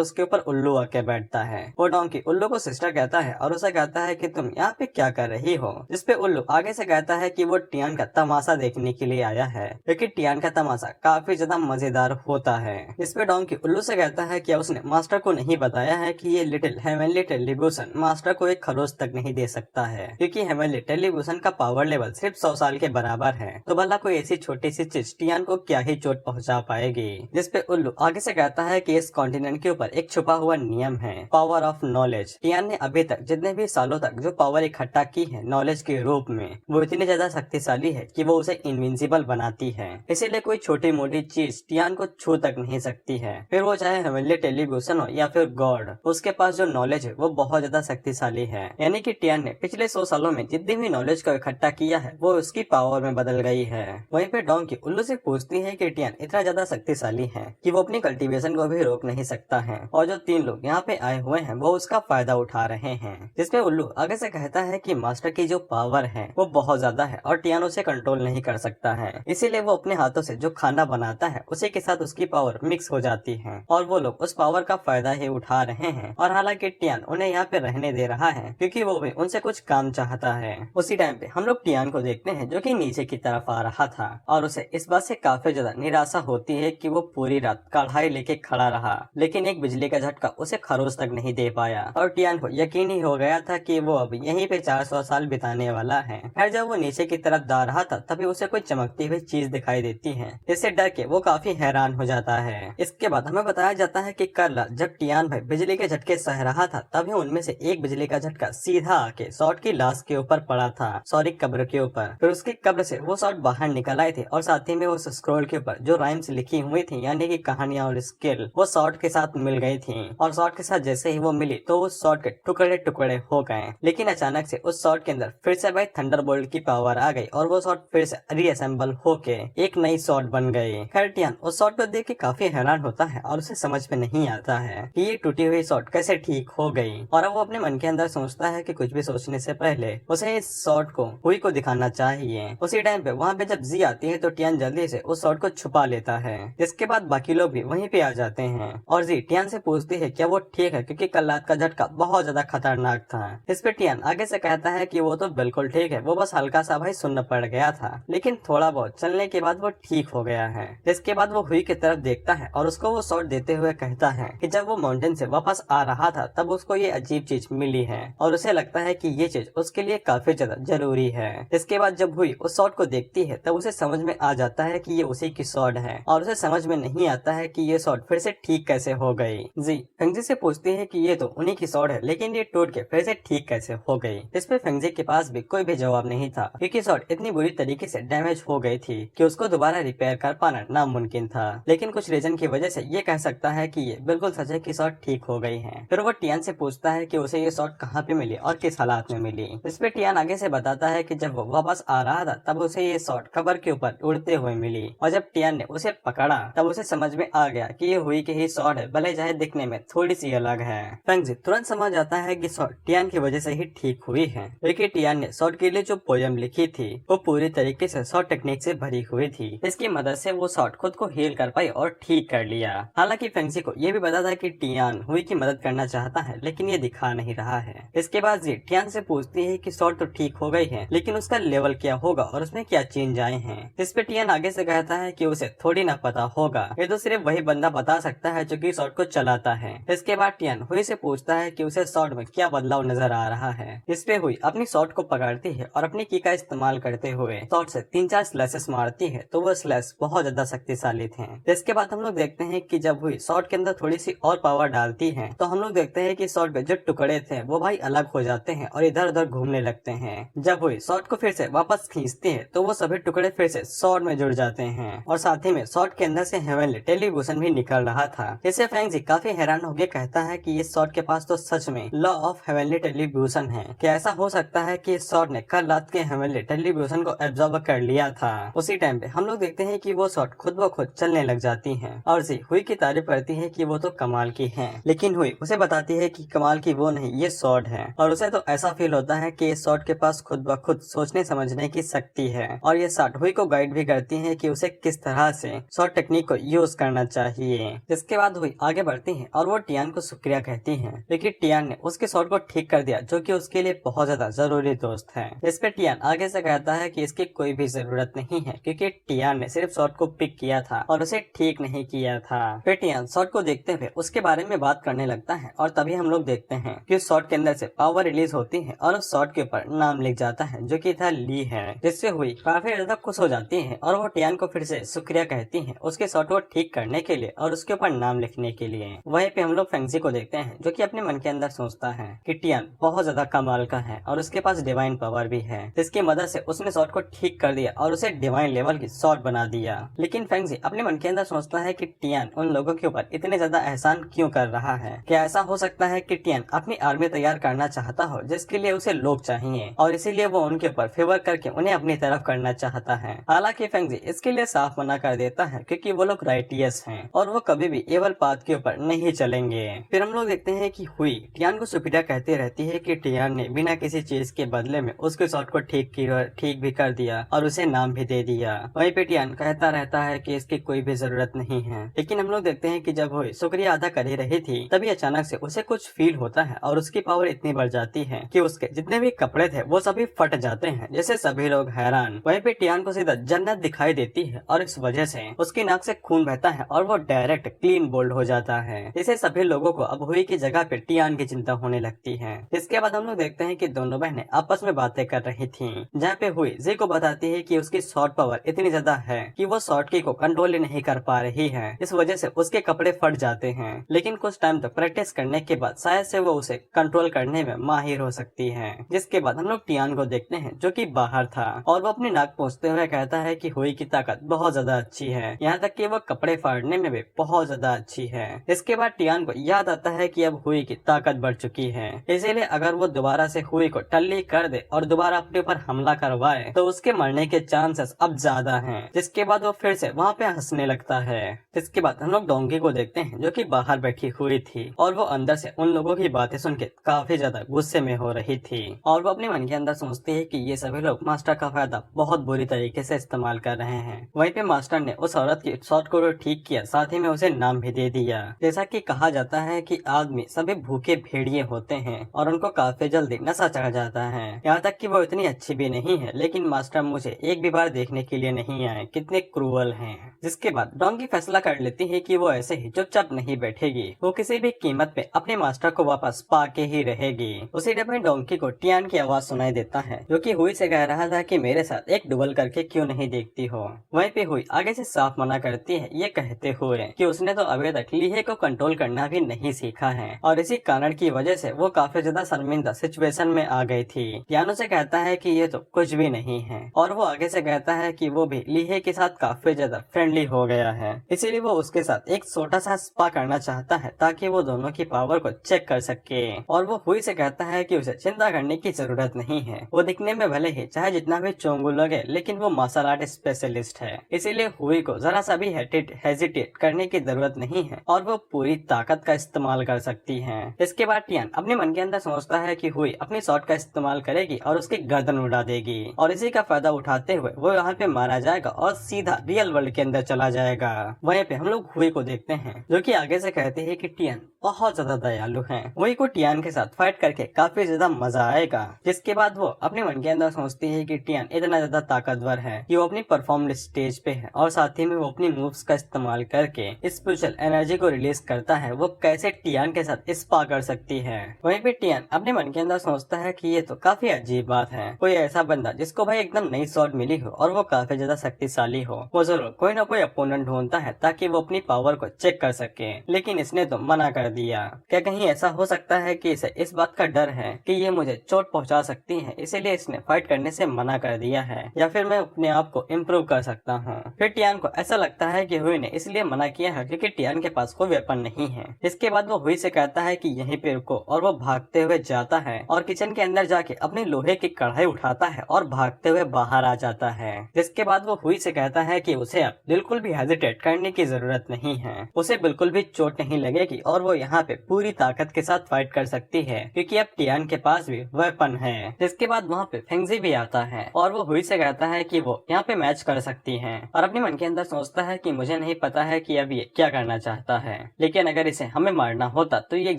Speaker 1: उसके ऊपर उल्लू आके बैठता है। वो डोंकी उल्लू को सिस्टर कहता है और उसे कहता है कि तुम यहाँ पे क्या कर रही हो, जिसपे उल्लू आगे से कहता है कि वो टियान का तमाशा देखने के लिए आया है, क्योंकि टियान का तमाशा काफी ज्यादा मजेदार होता है। इसपे डोंकी उल्लू से कहता है कि उसने मास्टर को नहीं बताया है कि ये लिटिल हेवनली टेलीविजन मास्टर को एक खरोच तक नहीं दे सकता है, क्योंकि हेवनली टेलीविजन का पावर लेवल सिर्फ 100 साल के बराबर है, तो भला कोई ऐसी छोटी सी चीज टियान को क्या ही चोट पहुंचा पाएगी। जिसपे उल्लू आगे से कहता है कि इस कॉन्टिनेंट के ऊपर एक छुपा हुआ नियम है, पावर ऑफ नॉलेज। टियान ने अभी तक जितने भी सालों तक जो पावर इकट्ठा की है नॉलेज के रूप में, वो इतनी ज्यादा शक्तिशाली है कि वो उसे इनविंसिबल बनाती है, इसीलिए कोई छोटी मोटी चीज टियान को छू तक नहीं सकती है, फिर वो चाहे हेवनली टेलीविजन हो या फिर गॉड। उसके पास जो नॉलेज है वो बहुत ज्यादा शक्तिशाली है, यानी कि टियान ने पिछले 100 सालों में जितनी भी नॉलेज को इकट्ठा किया है वो उसकी पावर में बदल गई है। वहीं पे डोंकी उल्लू से पूछती है कि टियान इतना ज्यादा शक्तिशाली है कि वो अपनी कल्टीवेशन को भी रोक नहीं सकता है, और जो 3 लोग यहाँ पे आए हुए हैं वो उसका फायदा उठा रहे हैं। जिसपे उल्लू आगे से कहता है कि मास्टर की जो पावर है वो बहुत ज्यादा है और टियान उसे कंट्रोल नहीं कर सकता है, इसीलिए वो अपने हाथों से जो खाना बनाता है उसी के साथ उसकी पावर मिक्स हो जाती है और वो लोग उस पावर का फायदा ही उठा रहे हैं। और हालांकि टियान उन्हें यहाँ पे रहने दे रहा है क्योंकि वो भी उनसे कुछ काम चाहता है। उसी टाइम पे हम लोग टियान को देखते हैं जो कि नीचे की तरफ आ रहा था और उसे इस बात से काफी ज्यादा निराशा होती है कि वो पूरी रात कढ़ाई लेके खड़ा रहा, लेकिन एक बिजली का झटका उसे खरोच तक नहीं दे पाया और टियान को यकीन ही हो गया था कि वो अब यहीं पे 400 साल बिताने वाला है। खैर जब वो नीचे की तरफ जा रहा था तभी उसे कोई चमकती हुई चीज दिखाई देती है, जिससे डर के वो काफी हैरान हो जाता है। इसके बाद हमें बताया जाता है कि कल जब टियान भाई बिजली के झटके सह रहा था तभी उनमें से एक बिजली का झटका सीधा आके सॉर्ट की लाश के ऊपर पड़ा था, सॉरी कब्र के ऊपर। फिर उसकी कब्र से वो सॉर्ट बाहर निकल आए थे और साथ ही में उस स्क्रॉल के ऊपर जो राइम्स लिखी हुई थी यानी कि कहानियां और स्किल वो सॉर्ट के साथ मिल गई थी, और सॉर्ट के साथ जैसे ही वो मिली तो उस सॉर्ट के टुकड़े टुकड़े हो गए। लेकिन अचानक से उस सॉर्ट के अंदर फिर से भाई थंडरबोल्ट की पावर आ गई और वो सॉर्ट फिर से रीअसेंबल होके एक नई सॉर्ट बन गई। खैर टियान उस सॉर्ट को देख के काफी हैरान होता है और उसे समझ में नहीं आता है कि ये टूटी हुई सॉर्ट कैसे ठीक हो गई, और अब वो अपने मन के अंदर सोचता है कि कुछ भी सोचने से पहले उसे इस सॉर्ट को हुई को दिखाना चाहिए। उसी टाइम पे वहाँ पे जब जी आती है तो टियान जल्दी से उस सॉर्ट को छुपा लेता है, जिसके बाद बाकी लोग भी वहीं पे आ जाते हैं और जी टियान से पूछती है क्या वो ठीक है, क्योंकि कल रात का झटका बहुत ज्यादा खतरनाक था। इस पे टियान आगे से कहता है कि वो तो बिल्कुल ठीक है, वो बस हल्का सा भाई सुन्न पड़ गया था, लेकिन थोड़ा बहुत चलने के बाद वो ठीक हो गया है। इसके बाद वो हुई की तरफ देखता है और उसको वो सॉर्ट देते हुए कहता है कि जब वो माउंटेन से वापस आ रहा था तब उसको ये अजीब चीज मिली है और उसे लगता है कि ये चीज उसके लिए काफी ज्यादा जरूरी है। इसके बाद जब हुई उस सॉर्ट को देखती है तब उसे समझ में आ जाता है कि ये उसी की सॉर्ट है और उसे समझ में नहीं आता है कि ये सॉर्ट फिर से ठीक कैसे हो गई। जी फेंगजी से पूछती है कि ये तो उन्हीं की सॉर्ड है, लेकिन ये टूट के फिर से ठीक कैसे हो गई। इस पे फेंगजी के पास भी कोई भी जवाब नहीं था, क्योंकि सॉर्ड इतनी बुरी तरीके से डैमेज हो गई थी कि उसको दोबारा रिपेयर कर पाना नामुमकिन था। लेकिन कुछ रीजन की वजह से ये कह सकता है कि ये बिल्कुल सच है कि सॉर्ड ठीक हो गई है। फिर वो टियान से पूछता है कि उसे ये सॉर्ड कहाँ पे मिली और किस हालात में मिली। इस पे टियान आगे से बताता है कि जब वो वापस आ रहा था तब उसे ये सॉर्ड कबर के ऊपर उड़ते हुए मिली, और जब टियान ने उसे पकड़ा तब उसे समझ में आ गया कि ये हुई की ही सॉर्ड है, भले चाहे दिखने में थोड़ी सी अलग है। फेंगजी तुरंत समझ आता है कि सॉर्ड टियान की वजह से ही ठीक हुई है, क्योंकि टियान ने सॉर्ड के लिए जो पोयम लिखी थी वो पूरी तरीके से सॉर्ड टेक्निक से भरी हुई थी। इसकी मदद से वो सॉर्ड खुद को हील कर पाई और ठीक कर लिया। हालांकि फेंगजी को ये भी पता था कि टियान हुई की मदद करना चाहता है, लेकिन ये दिखा नहीं रहा है। इसके बाद जी टियान से पूछती है कि सॉर्ड तो ठीक हो गई है, लेकिन उसका लेवल क्या होगा और उसमें क्या चेंज आए हैं। इस पे टियान आगे से कहता है कि उसे थोड़ी ना पता होगा, ये तो सिर्फ वही बंदा बता सकता है जो कि सॉर्ड को चलाता है। इसके बाद टियान हुई से पूछता है कि उसे सॉर्ड में क्या बदलाव नजर आ रहा है। इस पे हुई अपनी सॉर्ड को पकड़ती है और अपनी की का इस्तेमाल करते हुए सॉर्ड से 3-4 स्लैशेस मारती है, तो वो स्लैश बहुत ज्यादा शक्तिशाली थे। इसके बाद हम लोग देखते हैं कि जब हुई सॉर्ड के अंदर थोड़ी सी और पावर डालती है, तो हम लोग देखते हैं कि सॉर्ड के जो टुकड़े थे वो भाई अलग हो जाते हैं और इधर उधर घूमने लगते हैं। जब हुई सॉर्ड को फिर से वापस खींचती है तो वो सभी टुकड़े फिर से सॉर्ड में जुड़ जाते हैं, और साथ ही में सॉर्ड के अंदर से हेवनली टेलीविजन भी निकल रहा था। इसे फेंगजी काफी हैरान होकर कहता है कि इस सॉर्ड के पास तो सच में लॉ ऑफ हेवनली टेलीविजन है। क्या ऐसा हो सकता है कि इस सॉर्ड ने कल रात के हेवनली टेलीविजन को एब्जॉर्ब कर लिया था। उसी टाइम पे हम लोग देखते हैं कि वो सॉर्ड खुद ब खुद चलने लग जाती हैं, और जी हुई की तारीफ करती है कि वो तो कमाल की है, लेकिन हुई उसे बताती है कि कमाल की वो नहीं, ये सॉर्ड है। और उसे तो ऐसा फील होता है कि इस सॉर्ड के पास खुद ब खुद सोचने समझने की शक्ति है, और ये सॉर्ड हुई को गाइड भी करती है कि उसे किस तरह से सॉर्ड टेक्निक को यूज करना चाहिए। जिसके बाद हुई आगे बढ़ती है और वो टियान को शुक्रिया कहती है, लेकिन टियान ने उसके सॉर्ड को ठीक कर दिया, जो कि उसके लिए बहुत ज्यादा जरूरी दोस्त है। इस पे टियान आगे से कहता है कि इसकी कोई भी जरूरत नहीं है, क्योंकि टियान ने सिर्फ सॉर्ड को पिक किया था और उसे ठीक नहीं किया था। फिर टियान सॉर्ड को देखते हुए उसके बारे में बात करने लगता है, और तभी हम लोग देखते हैं कि उस सॉर्ड के अंदर से पावर रिलीज होती है और उस सॉर्ड के ऊपर नाम लिख जाता है, जो कि था ली है। जिससे हुई काफी ज्यादा खुश हो जाती है और वो टियान को फिर से शुक्रिया कहती है उसके सॉर्ड को ठीक करने के लिए और उसके ऊपर नाम लिखने के लिए। वहीं पे हम लोग फेंगजी को देखते हैं, जो कि अपने मन के अंदर सोचता है कि टियान बहुत ज्यादा कमाल का है और उसके पास डिवाइन पावर भी है, जिसकी मदद से उसने सॉर्ड को ठीक कर दिया और उसे डिवाइन लेवल की सॉर्ड बना दिया। लेकिन फेंगजी अपने मन के अंदर सोचता है कि टियान उन लोगों के ऊपर इतने ज्यादा एहसान क्यों कर रहा है। क्या ऐसा हो सकता है कि टियान अपनी आर्मी तैयार करना चाहता हो, जिसके लिए उसे लोग चाहिए, और इसीलिए वो उनके ऊपर फेवर करके उन्हें अपनी तरफ करना चाहता है। हालांकि फेंगजी इसके लिए साफ मना कर देता है, क्योंकि वो लोग राइटियस हैं और वो कभी भी एवल पाथ के ऊपर नहीं चलेंगे। फिर हम लोग देखते हैं कि हुई टियान को शुक्रिया कहती रहती है कि टियान ने बिना किसी चीज के बदले में उसके सॉर्ड को ठीक भी कर दिया और उसे नाम भी दे दिया। वहीं पे टियान कहता रहता है कि इसकी कोई भी जरूरत नहीं है। लेकिन हम लोग देखते हैं कि जब हुई शुक्रिया अदा कर ही रही थी, तभी अचानक से उसे कुछ फील होता है और उसकी पावर इतनी बढ़ जाती है कि उसके जितने भी कपड़े थे वो सभी फट जाते हैं, जैसे सभी लोग हैरान। वहीं पे टियान को सीधा जन्नत दिखाई देती है और इस वजह से उसकी नाक से खून बहता है और वो डायरेक्ट क्लीन बोल्ड हो जाता है। इसे सभी लोगों को अब हुई की जगह पे टियान की चिंता होने लगती है। इसके बाद हम लोग देखते हैं कि दोनों बहनें आपस में बातें कर रही थी, जहाँ पे हुई जी को बताती है कि उसकी शॉर्ट पावर इतनी ज्यादा है कि वो शॉर्ट की को कंट्रोल ही नहीं कर पा रही है, इस वजह से उसके कपड़े फट जाते हैं। लेकिन कुछ टाइम तक प्रैक्टिस करने के बाद शायद से वो उसे कंट्रोल करने में माहिर हो सकती है। जिसके बाद हम लोग टियान को देखते हैं, जो कि बाहर था, और वो अपनी नाक पोंछते हुए कहता है कि हुई की ताकत बहुत ज्यादा अच्छी है, यहाँ तक कि वो कपड़े फाड़ने में भी बहुत ज्यादा अच्छी है। इसके बाद टियान को याद आता है कि अब हुई की ताकत बढ़ चुकी है, इसीलिए अगर वो दोबारा से हुई को टल्ली कर दे और दोबारा अपने ऊपर हमला करवाए तो उसके मरने के चांसेस अब ज्यादा हैं। जिसके बाद वो फिर से वहाँ पे हंसने लगता है। इसके बाद हम लोग डोंकी को देखते हैं, जो कि बाहर बैठी हुई थी और वो अंदर से उन लोगों की बातें सुन के काफी ज्यादा गुस्से में हो रही थी, और वो अपने मन के अंदर सोचती है कि ये सभी लोग मास्टर का फायदा बहुत बुरी तरीके से इस्तेमाल कर रहे हैं। वहीं पे मास्टर ने उस औरत की शॉर्ट को ठीक किया, साथ ही में उसे नाम भी दे दिया। जैसा कि कहा जाता है कि आदमी सभी भूखे भेड़िए होते हैं और उनको काफी जल्दी नशा चढ़ जाता है, यहाँ तक कि वो इतनी अच्छी भी नहीं है, लेकिन मास्टर मुझे एक भी बार देखने के लिए नहीं आए, कितने क्रूअल हैं। जिसके बाद डोंकी फैसला कर लेती है कि वो ऐसे ही चुपचाप नहीं बैठेगी, वो किसी भी कीमत पे अपने मास्टर को वापस पाके ही रहेगी। उसी टाइम में डोंकी को टियान की आवाज सुनाई देता है, जो कि हुई से कह रहा था कि मेरे साथ एक डुबल करके क्यों नहीं देखती हो। वहीं पे हुई आगे से साफ मना करती है, ये कहते हुए कि उसने तो अभी तक लीहे को कंट्रोल करना भी नहीं सीखा है और इसी कारण की वजह से वो काफी ज्यादा शर्मिंदा सिचुएशन में आ गई थी। टियान उसे कहता है कि ये तो कुछ भी नहीं है और वो आगे से कहता है कि वो भी लीहे के साथ काफी ज्यादा फ्रेंडली हो गया है, इसीलिए वो उसके साथ एक छोटा सा स्पा करना चाहता है ताकि वो दोनों की पावर को चेक कर सके। और वो हुई से कहता है कि उसे चिंता करने की जरूरत नहीं है, वो दिखने में भले ही चाहे जितना भी चोंगू लगे लेकिन वो मार्शल आर्ट स्पेशलिस्ट है, इसीलिए हुई को जरा सा भी हेजिटेट करने की जरूरत नहीं है और वो पूरी ताकत का इस्तेमाल कर सकती है। इसके बाद टियान अपने मन के अंदर सोचता है कि हुई अपनी शॉट का इस्तेमाल करेगी और उसकी गर्दन उड़ा देगी और इसी का फायदा उठाते हुए वो यहाँ पे मारा जाएगा और सीधा रियल वर्ल्ड के अंदर चला जाएगा। वहीं पे हम लोग हुई को देखते हैं जो कि आगे से कहते हैं कि टियान बहुत ज्यादा दयालु है। हुई को टियान के साथ फाइट करके काफी ज्यादा मजा आएगा, जिसके बाद वो अपने मन के अंदर सोचती है कि टियान इतना ज्यादा ताकतवर है कि वो अपनी परफॉर्मेंस स्टेज पे है और साथ ही में वो अपनी मूव्स का इस्तेमाल करके स्पिरिचुअल एनर्जी को रिलीज करता है, वो कैसे टियान के साथ स्पा कर सकती है। वहीं पे टियान अपने मन के अंदर सोचता है कि ये तो काफी अजीब बात है, कोई ऐसा बंदा जिसको भाई एकदम नई शॉट मिली हो और वो काफी ज्यादा शक्तिशाली हो, वो जरूर कोई ना कोई अपोनेंट ढूंढता है ताकि वो अपनी पावर को चेक कर सके, लेकिन इसने तो मना कर दिया। क्या कहीं ऐसा हो सकता है कि इसे इस बात का डर है कि ये मुझे चोट पहुंचा सकती है, इसीलिए इसने फाइट करने से मना कर दिया है, या फिर मैं अपने आप को इम्प्रूव कर सकता हूँ। फिर टियान को ऐसा लगता है कि हुई ने इसलिए मना किया है क्योंकि टियान के पास कोई वेपन नहीं है। इसके बाद वो हुई से कहता है कि यहीं पे रुको और वो भागते हुए जाता है और किचन के अंदर जाके अपनी लोहे की कढ़ाई उठाता है और भागते हुए बाहर आ जाता है। जिसके बाद वो हुई से कहता है कि उसे अब बिल्कुल भी हेजिटेट करने की जरूरत नहीं है, उसे बिल्कुल भी चोट नहीं लगेगी और वो यहाँ पे पूरी ताकत के साथ फाइट कर सकती है क्योंकि अब टियान के पास भी वेपन है। जिसके बाद वहाँ पे फेंगजी भी आता है और वो हुई से कहता है कि वो यहाँ पे मैच कर सकती है और अपने मन के अंदर सोचता है कि मुझे नहीं पता है कि अब ये क्या करना चाहता है, लेकिन अगर इसे हमें मारना होता तो ये एक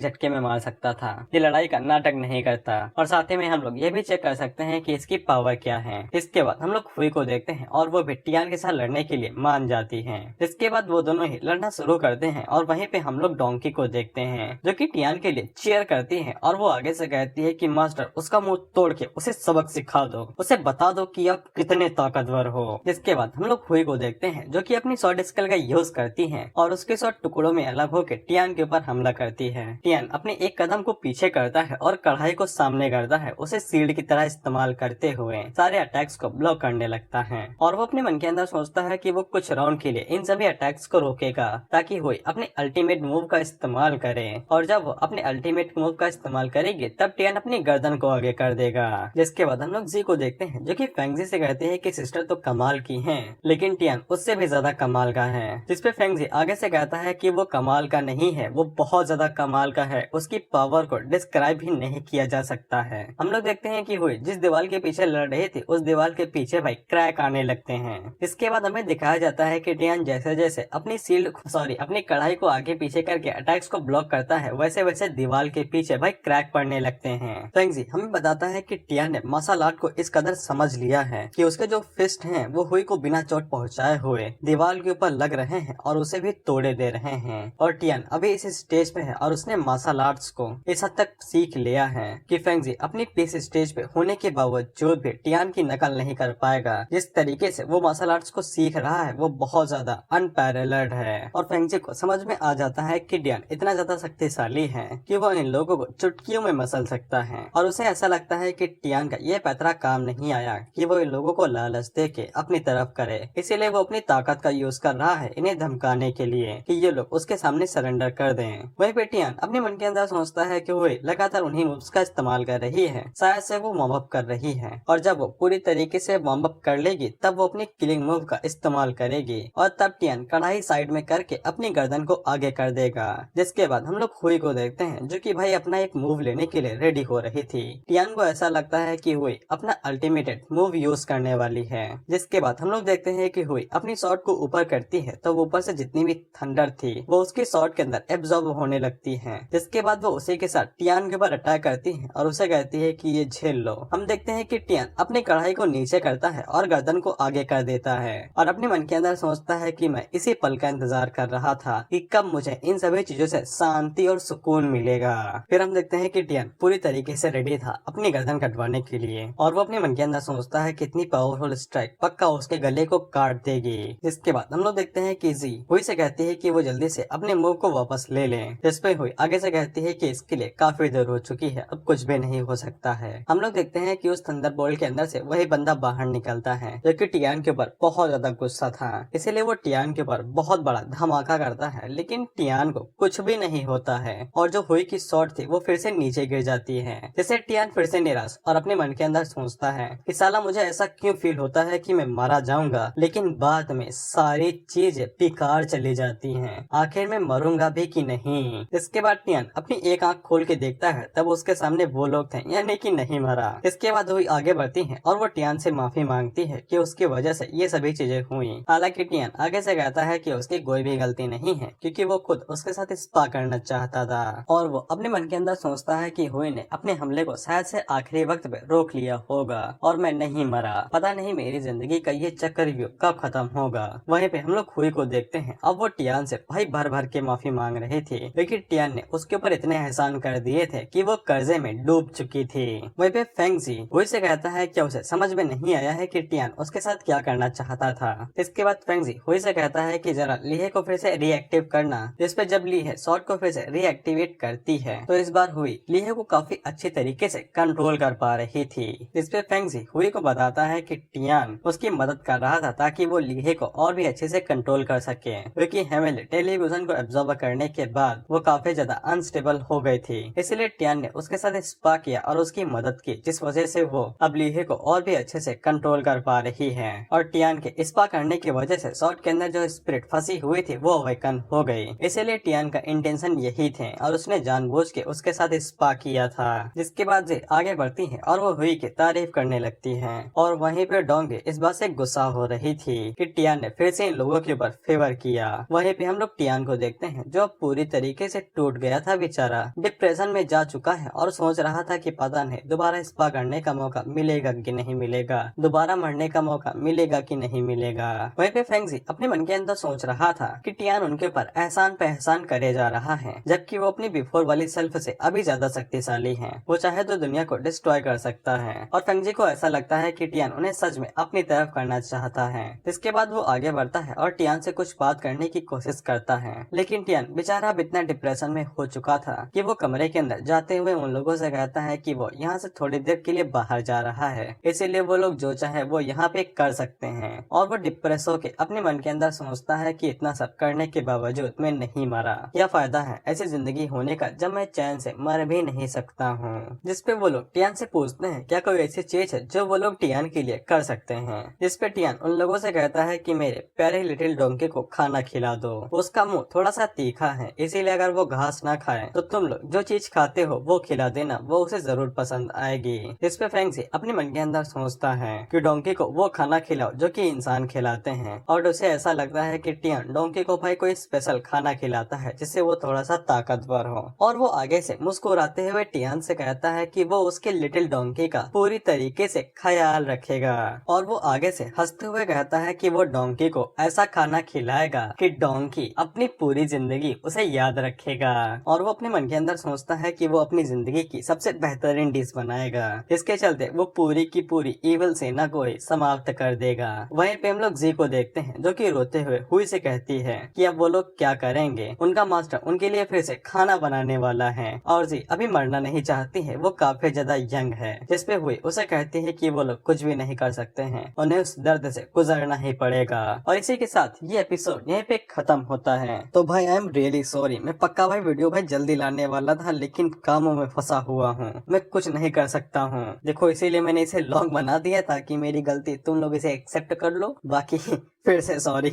Speaker 1: झटके में मार सकता था, ये लड़ाई का नाटक नहीं करता। और साथ ही में हम लोग ये भी चेक कर सकते हैं कि इसकी पावर क्या है। इसके बाद हम लोग हुई को देखते हैं और वो भी टियान के साथ लड़ने के लिए मान जाती है। इसके बाद वो दोनों ही लड़ना शुरू करते हैं और वहीं पे हम लोग डोंकी को देखते हैं जो कि टियान के लिए चीयर करती है और वो आगे से कहती है कि मास्टर उसका मुंह तोड़ के उसे सबक सिखा दो, उसे बता दो कि आप कितने ताकतवर हो। जिसके बाद हम लोग हुई को देखते हैं जो कि अपनी शॉर्ट स्किल का यूज करती है और उसके शॉर्ट टुकड़ों में अलग होकर टियान के ऊपर हमला करती है। टियान अपने एक कदम को पीछे करता है और कढ़ाई को सामने करता है, उसे शील्ड की तरह इस्तेमाल करते हुए सारे अटैक्स को ब्लॉक करने लगता है और वो अपने मन के अंदर सोचता है कि वो कुछ राउंड के लिए इन सभी अटैक्स को रोकेगा ताकि हुई अपने अल्टीमेट मूव का इस्तेमाल करे और जब वो अपने अल्टीमेट मूव का इस्तेमाल करेगी तब टियान अपनी गर्दन को आगे कर देगा। जिसके बाद हम लोग जी को देखते हैं जो कि फेंगजी से कहते हैं कि सिस्टर तो कमाल की हैं, लेकिन टियान उससे भी ज्यादा कमाल का है। जिसपे फेंगजी आगे से कहता है कि वो कमाल का नहीं है, वो बहुत ज्यादा कमाल का है, उसकी पावर को डिस्क्राइब ही नहीं किया जा सकता है। हम लोग देखते हैं कि हुई जिस दीवार के पीछे लड़ रही थी उस दीवार के पीछे भाई क्रैक आने लगते हैं। इसके बाद हमें दिखाया जाता है कि टियान जैसे जैसे अपनी कढ़ाई को आगे पीछे करके अटैक्स को ब्लॉक करता है वैसे वैसे दीवार के पीछे भाई क्रैक पड़ने लगते हैं। फेंगजी हमें बताता है कि टियान ने मार्शल आर्ट को इस कदर समझ लिया है कि उसके जो फिस्ट हैं वो हुई को बिना चोट पहुंचाए हुए दीवार के ऊपर लग रहे हैं और उसे भी तोड़े दे रहे हैं। और टियान अभी इस स्टेज पे है और उसने मार्शल आर्ट्स को इस हद तक सीख लिया है कि फेंगजी अपनी पीस स्टेज पे होने के बावजूद भी टियान की नकल नहीं कर पाएगा। जिस तरीके से वो मार्शल आर्ट्स को सीख रहा है वो बहुत ज्यादा अनपैरेलल्ड है और फेंगजी को समझ में आ जाता है कि टियान इतना ज्यादा शक्तिशाली है कि वो इन लोगों को चुटकियों में मसल सकता है और उसे ऐसा लगता है कि टियान का ये पैतरा काम नहीं आया कि वो इन लोगों को लालच दे के अपनी तरफ करे, इसीलिए वो अपनी ताकत का यूज कर रहा है इन्हें धमकाने के लिए कि ये लोग उसके सामने सरेंडर कर दें। वही पे टियान अपने मन के अंदर सोचता है कि वो लगातार उन्हीं मूव्स का इस्तेमाल कर रही है, शायद से वो वार्म अप कर रही है और जब वो पूरी तरीके से वार्म अप कर लेगी तब वो अपनी किलिंग मूव का इस्तेमाल करेगी और तब टियान कढ़ाई साइड में करके अपनी गर्दन को आगे कर देगा। जिसके बाद हम लोग हुई को देखते हैं जो कि भाई अपना एक मूव लेने के लिए रेडी हो रही थी। टियान को ऐसा लगता है कि हुई अपना अल्टीमेटेड मूव यूज करने वाली है। जिसके बाद हम लोग देखते हैं कि हुई अपनी शॉट को ऊपर करती है तो ऊपर से जितनी भी थंडर थी वो उसकी शॉट के अंदर एब्जॉर्ब होने लगती है। जिसके बाद वो उसी के साथ टियान के ऊपर अटैक करती है और उसे कहती है कि ये झेल लो। हम देखते हैं कि टियान अपनी कढ़ाई को नीचे करता है और गर्दन को आगे कर देता है और अपने मन के अंदर सोचता है कि मैं इसी पल का इंतजार कर रहा था कि कब मुझे इन सभी चीजों से शांति और सुकून मिलेगा। फिर हम देखते हैं कि टियान पूरी तरीके से रेडी था अपनी गर्दन कटवाने के लिए और वो अपने मन के अंदर सोचता है कितनी पावरफुल स्ट्राइक पक्का उसके गले को काट देगी। जिसके बाद हम लोग देखते हैं कि जी हुई से कहती है कि वो जल्दी से अपने मूव को वापस ले लें। जिसपे हुई आगे से कहती है कि इसके लिए काफी देर हो चुकी है, अब कुछ भी नहीं हो सकता है। हम लोग देखते हैं कि उस थंडरबोल्ट के अंदर से वही बंदा बाहर निकलता है जो कि टियान के ऊपर बहुत ज्यादा गुस्सा था, इसीलिए वो टियान के ऊपर बहुत बड़ा धमाका करता है, लेकिन टियान को कुछ भी नहीं होता है और जो हुई की शॉट थी वो फिर से नीचे गिर जाती है, जिससे टियान फिर से निराश और अपने मन के अंदर सोचता है कि साला मुझे ऐसा क्यों फील होता है कि मैं मारा जाऊंगा, लेकिन बाद में सारी चीजें बेकार चली जाती हैं, आखिर में मरूंगा भी कि नहीं। इसके बाद टियान अपनी एक आंख खोल के देखता है, तब उसके सामने वो लोग थे, यानी कि नहीं मरा। इसके बाद वो आगे बढ़ती है और वो टियान से माफी मांगती है कि उसकी वजह से ये सभी चीजें हुई। हालांकि टियान आगे से कहता है कि उसकी कोई भी गलती नहीं है, क्योंकि वो खुद उसके साथ स्पा करना चाहता था और वो अपने मन के अंदर सोचता है कि हुई ने अपने हमले को शायद से आखिरी वक्त पे रोक लिया होगा और मैं नहीं मरा, पता नहीं मेरी जिंदगी का ये चक्रव्यूह कब खत्म होगा। वहीं पे हम लोग हुई को देखते हैं, अब वो टियान से भाई भर भर के माफी मांग रही थी, लेकिन टियान ने उसके ऊपर इतने एहसान कर दिए थे कि वो कर्जे में डूब चुकी थी। वहीं पे फेंगजी हुई से कहता है कि उसे समझ में नहीं आया है कि टियान उसके साथ क्या करना चाहता था। इसके बाद फेंगजी हुई से कहता है कि जरा लीहे को फिर से रिएक्टिव करना, जिस पे जब लीहे शॉट को फिर से रिएक्टिवेट करती है तो इस बार हुई लीहे को काफी अच्छे तरीके से कंट्रोल कर पा रही थी। इस पे फेंगजी हुई को बताता है कि टियान उसकी मदद कर रहा था ताकि वो लीहे को और भी अच्छे से कंट्रोल कर सके, क्योंकि हेमिल टेलीविजन को एब्जॉर्ब करने के बाद वो काफी ज्यादा अनस्टेबल हो गई थी, इसलिए टियान ने उसके साथ स्पा किया और उसकी मदद की, जिस वजह से वो अब लीहे को और भी अच्छे से कंट्रोल कर पा रही है। और टियान के स्पा करने की वजह से शॉट के अंदर जो स्पिरिट फंसी हुई थी वो अवेकन हो गई, इसीलिए टियान का इंटेंशन यही थे और उसने जानबूझ के उसके साथ स्पा किया था। जिसके बाद से आगे बढ़ती है और वो हुई की तारीफ करने लगती है और वहीं पे डोंगे इस बात से गुस्सा हो रही थी कि टियान ने फिर से इन लोगों के ऊपर फेवर किया। वहीं पे हम लोग टियान को देखते हैं जो पूरी तरीके से टूट गया था, बेचारा डिप्रेशन में जा चुका है और सोच रहा था कि पता नहीं दोबारा स्पा करने का मौका मिलेगा कि नहीं मिलेगा, दोबारा मरने का मौका मिलेगा कि नहीं मिलेगा। वहीं पे फेंगजी अपने मन के अंदर सोच रहा था कि टियान उनके ऊपर एहसान पे एहसान करे जा रहा है, जबकि वो अपनी बिफोर वाली सेल्फ से अभी ज्यादा शक्तिशाली है, वो चाहे तो दुनिया को डिस्ट्रॉय कर सकता है। और फेंगजी को ऐसा लगता है कि टियान उन्हें सच में अपनी तरफ करना चाहता है। इसके बाद वो आगे बढ़ता है और टियान से कुछ बात करने की कोशिश करता है, लेकिन टियान बेचारा अब इतना डिप्रेशन में हो चुका था कि वो कमरे के अंदर जाते हुए उन लोगों से कहता है कि वो यहाँ से थोड़ी देर के लिए बाहर जा रहा है, इसीलिए वो लोग जो चाहे वो यहाँ पे कर सकते हैं। और वो डिप्रेस होके अपने मन के अंदर सोचता है कि इतना सब करने के बावजूद मैं नहीं मरा, क्या फायदा है ऐसी जिंदगी होने का जब मैं चैन से मर भी नहीं सकता हूँ। जिसपे वो लोग टियान से पूछते हैं क्या कोई ऐसी चीज है जो वो लोग टियान के लिए कर सकते हैं, जिसपे टियान उन लोगों से कहता है कि मेरे प्यारे लिटिल डोंकी को खाना खिला दो, उसका मुंह थोड़ा सा तीखा है, इसीलिए अगर वो घास ना खाए तो तुम लोग जो चीज खाते हो वो खिला देना, वो उसे जरूर पसंद आएगी। इस पे फेंगजी अपने मन के अंदर सोचता है कि डोंकी को वो खाना खिलाओ जो कि इंसान खिलाते हैं, और उसे ऐसा लगता है कि टियान डोंकी को भाई कोई स्पेशल खाना खिलाता है जिससे वो थोड़ा सा ताकतवर हो। और वो आगे से मुस्कुराते हुए टियान से कहता है कि वो उसके लिटिल डोंकी का पूरी तरीके से ख्याल रखेगा, और वो आगे से हंसते हुए कहता है कि वो डोंकी को ऐसा खाना खिलाएगा कि डोंकी अपनी पूरी जिंदगी उसे याद रखेगा। और वो अपने मन के अंदर सोचता है कि वो अपनी जिंदगी की सबसे बेहतरीन डिश बनाएगा, इसके चलते वो पूरी की पूरी इविल सेना को ही समाप्त कर देगा। वहीं पे हम लोग जी को देखते हैं जो कि रोते हुए हुई से कहती है कि अब वो लोग क्या करेंगे, उनका मास्टर उनके लिए फिर से खाना बनाने वाला है और जी अभी मरना नहीं चाहती है, वो काफी ज्यादा यंग है। जिसपे हुई उसे कहती है कि वो लोग कुछ भी नहीं कर सकते हैं, उन्हें उस दर्द से गुजरना ही पड़ेगा। और इसी के साथ ये एपिसोड यहीं पे खत्म होता है। तो भाई आई एम रियली सॉरी, मैं पक्का भाई वीडियो भाई जल्दी लाने वाला था, लेकिन कामों में फंसा हुआ हूँ, मैं कुछ नहीं कर सकता हूँ। देखो इसीलिए मैंने इसे लॉन्ग बना दिया ताकि मेरी गलती तुम लोग इसे एक्सेप्ट कर लो, बाकी फिर से सॉरी।